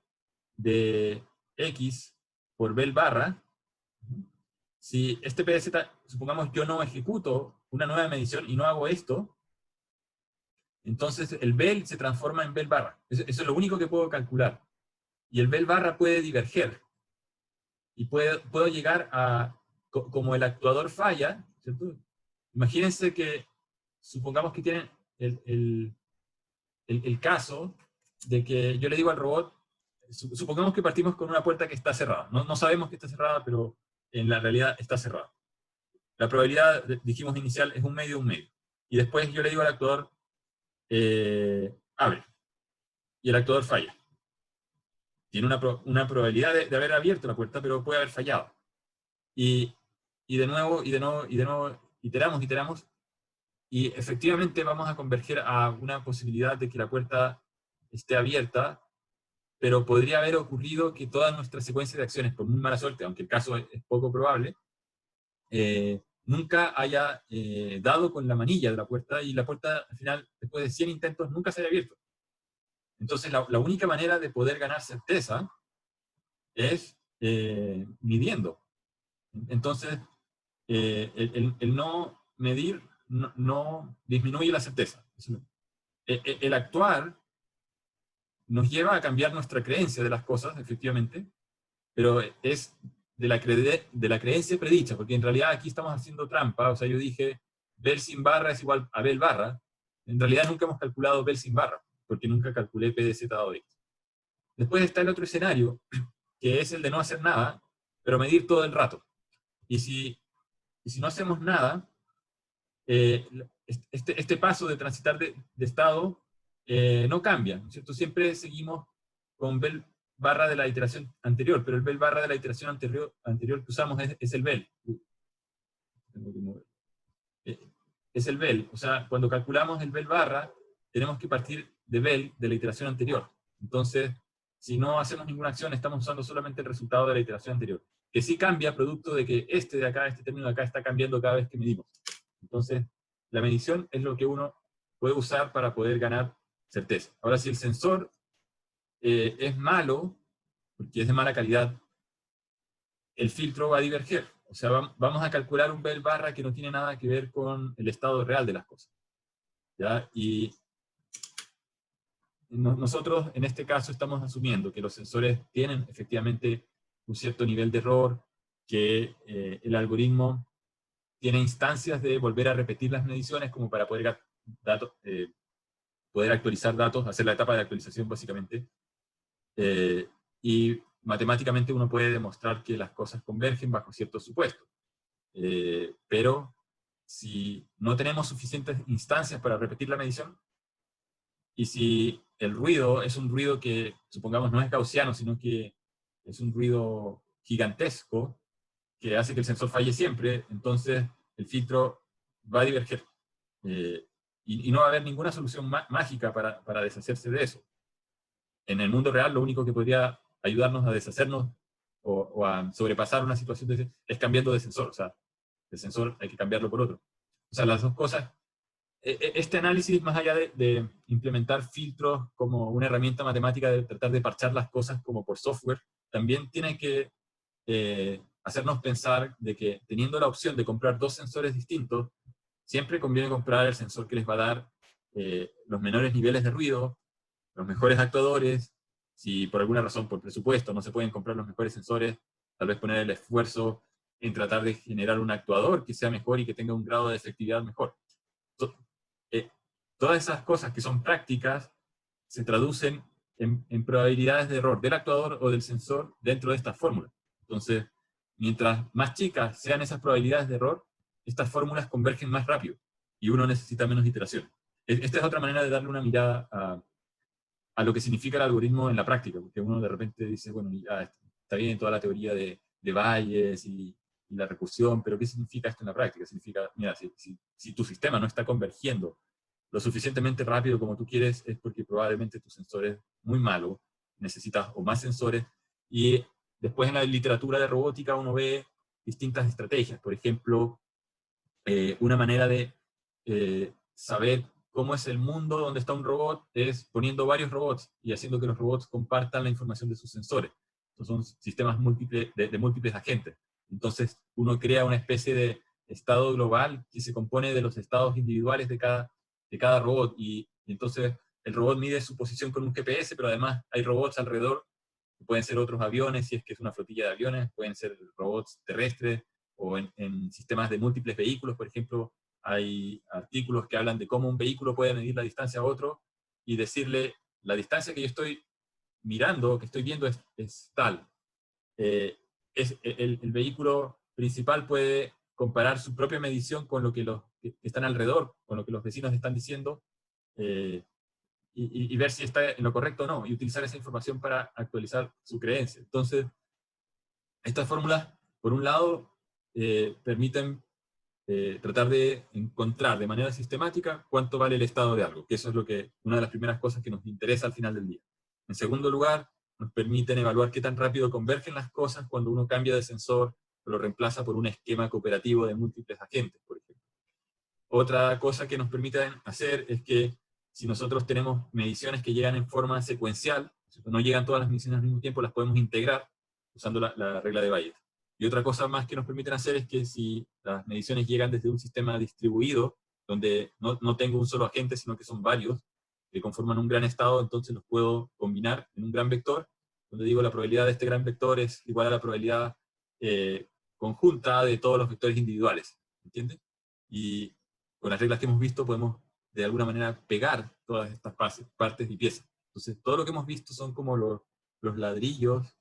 de x por bel barra, si este p de z, supongamos yo no ejecuto una nueva medición y no hago esto, entonces el bel se transforma en bel barra. Eso es lo único que puedo calcular. Y el bel barra puede diverger. Y puedo llegar a, como el actuador falla, ¿cierto? Imagínense que, supongamos que tienen el caso de que yo le digo al robot, supongamos que partimos con una puerta que está cerrada. No sabemos que está cerrada, pero en la realidad está cerrada. La probabilidad, dijimos inicial, es un medio. Y después yo le digo al actuador, abre. Y el actuador falla. Tiene una probabilidad de haber abierto la puerta, pero puede haber fallado. Y de nuevo, iteramos, y efectivamente vamos a converger a una posibilidad de que la puerta esté abierta, pero podría haber ocurrido que toda nuestra secuencia de acciones, por muy mala suerte, aunque el caso es poco probable, nunca haya dado con la manilla de la puerta, y la puerta, al final, después de 100 intentos, nunca se haya abierto. Entonces, la única manera de poder ganar certeza es midiendo. Entonces, el no medir no disminuye la certeza. El actuar nos lleva a cambiar nuestra creencia de las cosas, efectivamente, pero es de la creencia predicha, porque en realidad aquí estamos haciendo trampa. O sea, yo dije, bel sin barra es igual a bel barra. En realidad nunca hemos calculado bel sin barra, porque nunca calculé P de Z dado X. Después está el otro escenario, que es el de no hacer nada, pero medir todo el rato. Y si no hacemos nada, este paso de transitar de estado no cambia, ¿no es cierto? Siempre seguimos con bel barra de la iteración anterior, pero el bel barra de la iteración anterior que usamos es el bel. Es el bel. O sea, cuando calculamos el bel barra, tenemos que partir de Bell de la iteración anterior. Entonces, si no hacemos ninguna acción, estamos usando solamente el resultado de la iteración anterior, que sí cambia producto de que este de acá, este término de acá, está cambiando cada vez que medimos. Entonces, la medición es lo que uno puede usar para poder ganar certeza. Ahora, si el sensor es malo, porque es de mala calidad, el filtro va a diverger. O sea, vamos a calcular un Bell barra que no tiene nada que ver con el estado real de las cosas, ¿ya? Y nosotros, en este caso, estamos asumiendo que los sensores tienen efectivamente un cierto nivel de error, que el algoritmo tiene instancias de volver a repetir las mediciones como para poder, poder actualizar datos, hacer la etapa de actualización básicamente, y matemáticamente uno puede demostrar que las cosas convergen bajo ciertos supuestos. Pero si no tenemos suficientes instancias para repetir la medición, y si el ruido es un ruido que, supongamos, no es gaussiano, sino que es un ruido gigantesco, que hace que el sensor falle siempre, entonces el filtro va a diverger. Y no va a haber ninguna solución mágica para deshacerse de eso. En el mundo real, lo único que podría ayudarnos a deshacernos o a sobrepasar una situación es cambiando de sensor. O sea, el sensor hay que cambiarlo por otro. O sea, las dos cosas. Este análisis, más allá de implementar filtros como una herramienta matemática de tratar de parchar las cosas como por software, también tiene que hacernos pensar de que teniendo la opción de comprar dos sensores distintos, siempre conviene comprar el sensor que les va a dar los menores niveles de ruido, los mejores actuadores. Si por alguna razón, por presupuesto, no se pueden comprar los mejores sensores, tal vez poner el esfuerzo en tratar de generar un actuador que sea mejor y que tenga un grado de efectividad mejor. Todas esas cosas que son prácticas se traducen en probabilidades de error del actuador o del sensor dentro de estas fórmulas. Entonces, mientras más chicas sean esas probabilidades de error, estas fórmulas convergen más rápido y uno necesita menos iteraciones. Esta es otra manera de darle una mirada a lo que significa el algoritmo en la práctica, porque uno de repente dice, bueno, ya está bien toda la teoría de Bayes y la recursión, pero ¿qué significa esto en la práctica? Significa, mira, si tu sistema no está convergiendo lo suficientemente rápido como tú quieres, es porque probablemente tu sensor es muy malo, necesitas o más sensores, y después en la literatura de robótica uno ve distintas estrategias. Por ejemplo, una manera de saber cómo es el mundo donde está un robot es poniendo varios robots y haciendo que los robots compartan la información de sus sensores. Estos son sistemas múltiples, de múltiples agentes. Entonces uno crea una especie de estado global que se compone de los estados individuales de cada robot, y entonces el robot mide su posición con un GPS, pero además hay robots alrededor, que pueden ser otros aviones, si es que es una flotilla de aviones, pueden ser robots terrestres, o en sistemas de múltiples vehículos, por ejemplo, hay artículos que hablan de cómo un vehículo puede medir la distancia a otro y decirle, la distancia que yo estoy mirando, que estoy viendo es tal. El vehículo principal puede comparar su propia medición con lo que los que están alrededor, con lo que los vecinos están diciendo, y ver si está en lo correcto o no, y utilizar esa información para actualizar su creencia. Entonces, estas fórmulas, por un lado, permiten tratar de encontrar de manera sistemática cuánto vale el estado de algo, que eso es una de las primeras cosas que nos interesa al final del día. En segundo lugar, nos permiten evaluar qué tan rápido convergen las cosas cuando uno cambia de sensor o lo reemplaza por un esquema cooperativo de múltiples agentes, por ejemplo. Otra cosa que nos permiten hacer es que si nosotros tenemos mediciones que llegan en forma secuencial, no llegan todas las mediciones al mismo tiempo, las podemos integrar usando la regla de Bayes. Y otra cosa más que nos permiten hacer es que si las mediciones llegan desde un sistema distribuido, donde no tengo un solo agente, sino que son varios, que conforman un gran estado, entonces los puedo combinar en un gran vector, donde digo la probabilidad de este gran vector es igual a la probabilidad conjunta de todos los vectores individuales. ¿Entiendes? Y con las reglas que hemos visto podemos de alguna manera pegar todas estas partes y piezas. Entonces todo lo que hemos visto son como los ladrillos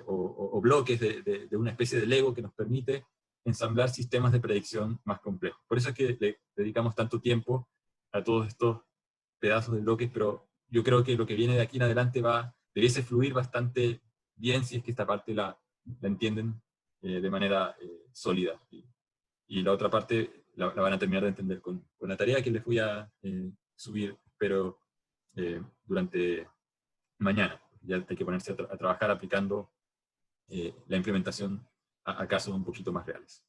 o bloques de una especie de Lego que nos permite ensamblar sistemas de predicción más complejos. Por eso es que le dedicamos tanto tiempo a todos estos pedazos de bloques, pero yo creo que lo que viene de aquí en adelante debiese fluir bastante bien si es que esta parte la entienden de manera sólida. Y la otra parte la van a terminar de entender con la tarea que les voy a subir, pero durante mañana. Ya hay que ponerse a trabajar aplicando la implementación a casos un poquito más reales.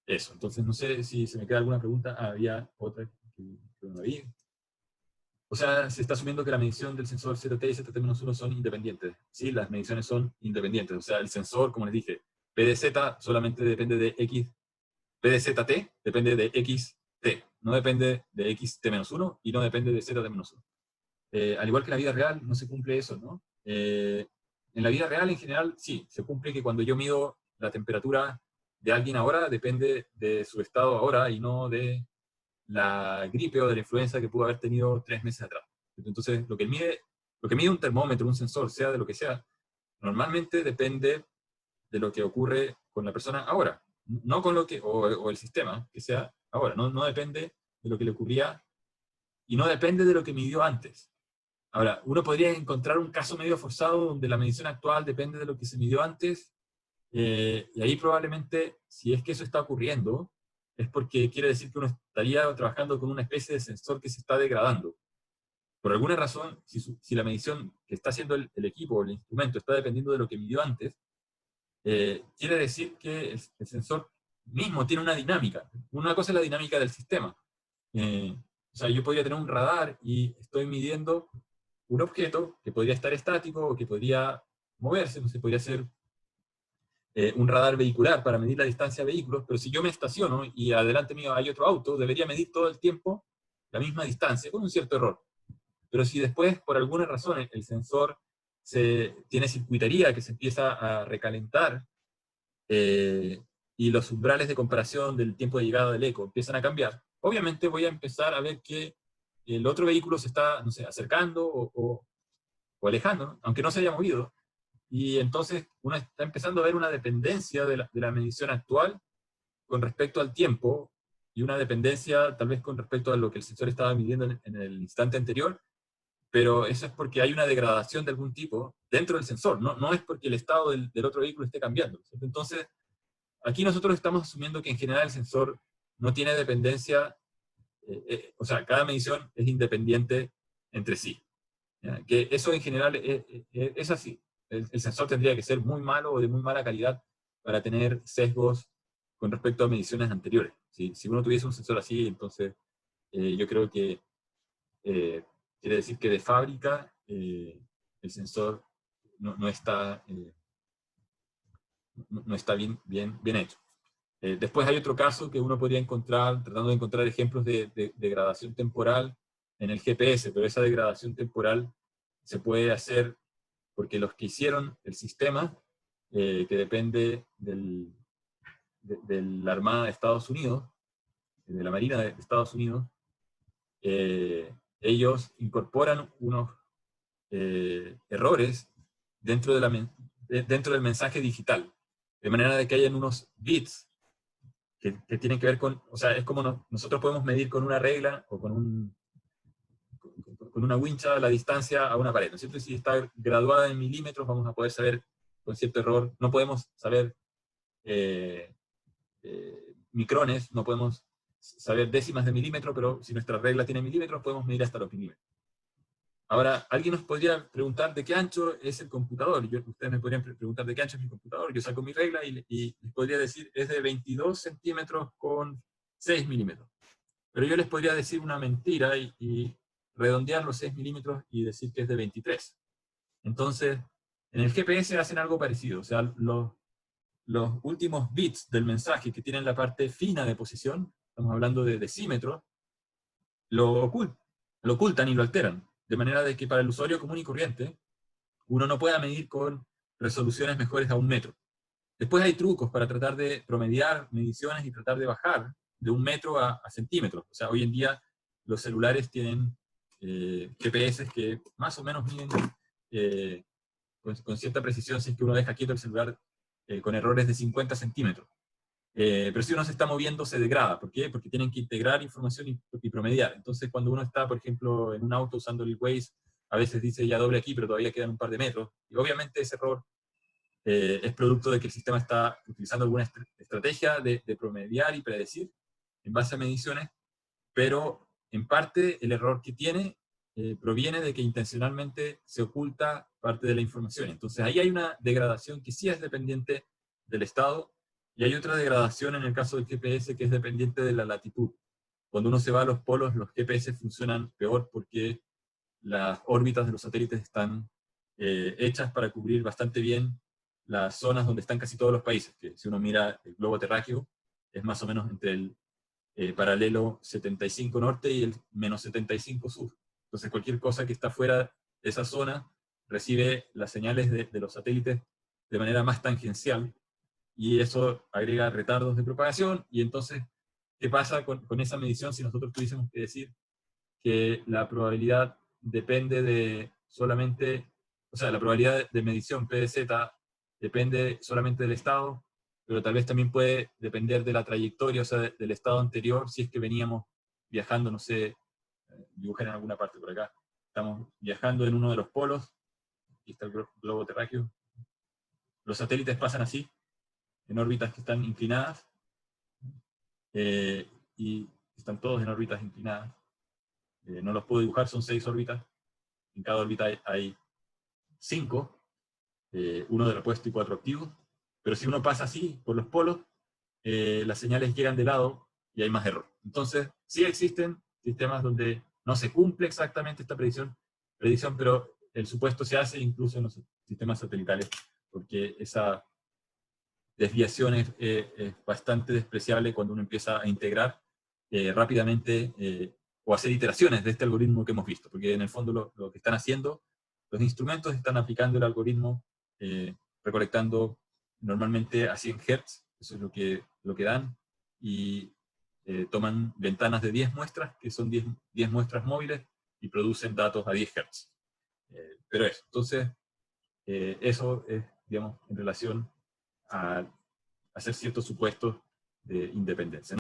Eso, entonces no sé si se me queda alguna pregunta. Había otra que no había. O sea, se está asumiendo que la medición del sensor ZT y ZT-1 son independientes. Sí, las mediciones son independientes. O sea, el sensor, como les dije, PDZ solamente depende de X, PDZT depende de XT, no depende de XT-1 y no depende de ZT-1. Al igual que en la vida real, no se cumple eso, ¿no? En la vida real, en general, sí, se cumple que cuando yo mido la temperatura de alguien ahora, depende de su estado ahora y no de la gripe o de la influenza que pudo haber tenido 3 meses atrás. Entonces, lo que mide un termómetro, un sensor, sea de lo que sea, normalmente depende de lo que ocurre con la persona ahora, no con lo que, o el sistema, que sea ahora, no depende de lo que le ocurría y no depende de lo que midió antes. Ahora, uno podría encontrar un caso medio forzado donde la medición actual depende de lo que se midió antes, y ahí probablemente, si es que eso está ocurriendo, es porque quiere decir que uno estaría trabajando con una especie de sensor que se está degradando. Por alguna razón, si la medición que está haciendo el equipo o el instrumento está dependiendo de lo que midió antes, quiere decir que el sensor mismo tiene una dinámica. Una cosa es la dinámica del sistema. O sea, yo podría tener un radar y estoy midiendo un objeto que podría estar estático o que podría moverse, no sé, podría ser un radar vehicular para medir la distancia a vehículos, pero si yo me estaciono y adelante mío hay otro auto, debería medir todo el tiempo la misma distancia, con un cierto error. Pero si después, por alguna razón, el sensor tiene circuitería que se empieza a recalentar, y los umbrales de comparación del tiempo de llegada del eco empiezan a cambiar, obviamente voy a empezar a ver que el otro vehículo se está, no sé, acercando o alejando, ¿no? Aunque no se haya movido. Y entonces uno está empezando a ver una dependencia de la medición actual con respecto al tiempo, y una dependencia tal vez con respecto a lo que el sensor estaba midiendo en el instante anterior, pero eso es porque hay una degradación de algún tipo dentro del sensor, no es porque el estado del otro vehículo esté cambiando. Entonces, aquí nosotros estamos asumiendo que en general el sensor no tiene dependencia, o sea, cada medición es independiente entre sí. ¿Ya? Que eso en general es así. El sensor tendría que ser muy malo o de muy mala calidad para tener sesgos con respecto a mediciones anteriores. Si uno tuviese un sensor así, entonces yo creo que quiere decir que de fábrica el sensor no está, no está bien hecho. Después hay otro caso que uno podría encontrar, tratando de encontrar ejemplos de degradación temporal en el GPS, pero esa degradación temporal se puede hacer porque los que hicieron el sistema, que depende de la Armada de Estados Unidos, de la Marina de Estados Unidos, ellos incorporan unos errores dentro del mensaje digital, de manera de que hayan unos bits que tienen que ver con, o sea, es como nosotros podemos medir con una regla o con una wincha la distancia a una pared, ¿no es cierto? Si está graduada en milímetros, vamos a poder saber con cierto error, no podemos saber micrones, no podemos saber décimas de milímetro, pero si nuestra regla tiene milímetros, podemos medir hasta los milímetros. Ahora, alguien nos podría preguntar de qué ancho es el computador. Ustedes me podrían preguntar de qué ancho es mi computador. Yo saco mi regla y les podría decir es de 22 centímetros con 6 milímetros. Pero yo les podría decir una mentira y redondear los 6 milímetros y decir que es de 23. Entonces, en el GPS hacen algo parecido. O sea, los últimos bits del mensaje que tienen la parte fina de posición, estamos hablando de decímetros, lo ocultan y lo alteran. De manera de que para el usuario común y corriente, uno no pueda medir con resoluciones mejores a 1 metro. Después hay trucos para tratar de promediar mediciones y tratar de bajar de 1 metro a centímetros. O sea, hoy en día los celulares tienen GPS que más o menos miden con cierta precisión si es que uno deja quieto el celular con errores de 50 centímetros. Pero si uno se está moviendo, se degrada. ¿Por qué? Porque tienen que integrar información y promediar. Entonces, cuando uno está, por ejemplo, en un auto usando el Waze, a veces dice ya doble aquí, pero todavía quedan un par de metros. Y obviamente ese error es producto de que el sistema está utilizando alguna estrategia de promediar y predecir en base a mediciones, pero en parte el error que tiene proviene de que intencionalmente se oculta parte de la información. Entonces ahí hay una degradación que sí es dependiente del estado, y hay otra degradación en el caso del GPS que es dependiente de la latitud. Cuando uno se va a los polos, los GPS funcionan peor porque las órbitas de los satélites están hechas para cubrir bastante bien las zonas donde están casi todos los países, que si uno mira el globo terráqueo, es más o menos entre el paralelo 75 norte y el menos 75 sur. Entonces cualquier cosa que está fuera de esa zona recibe las señales de los satélites de manera más tangencial, y eso agrega retardos de propagación. Y entonces, ¿qué pasa con esa medición si nosotros tuviésemos que decir que la probabilidad depende de solamente, o sea, la probabilidad de medición P de Z depende solamente del estado, pero tal vez también puede depender de la trayectoria, o sea, del estado anterior, si es que veníamos viajando, no sé, dibujar en alguna parte por acá, estamos viajando en uno de los polos, aquí está el globo terráqueo, los satélites pasan así, en órbitas que están inclinadas, y están todos en órbitas inclinadas. No los puedo dibujar, son 6 órbitas, en cada órbita hay 5, uno de repuesto y 4 activos, pero si uno pasa así por los polos, las señales llegan de lado y hay más error. Entonces, sí existen sistemas donde no se cumple exactamente esta predicción, pero el supuesto se hace incluso en los sistemas satelitales, porque esa desviación es bastante despreciable cuando uno empieza a integrar rápidamente o hacer iteraciones de este algoritmo que hemos visto, porque en el fondo lo que están haciendo, los instrumentos están aplicando el algoritmo recolectando normalmente a 100 Hz, eso es lo que dan, y toman ventanas de 10 muestras, que son 10 muestras móviles, y producen datos a 10 Hz. Pero eso, entonces, eso es, digamos, en relación a hacer ciertos supuestos de independencia.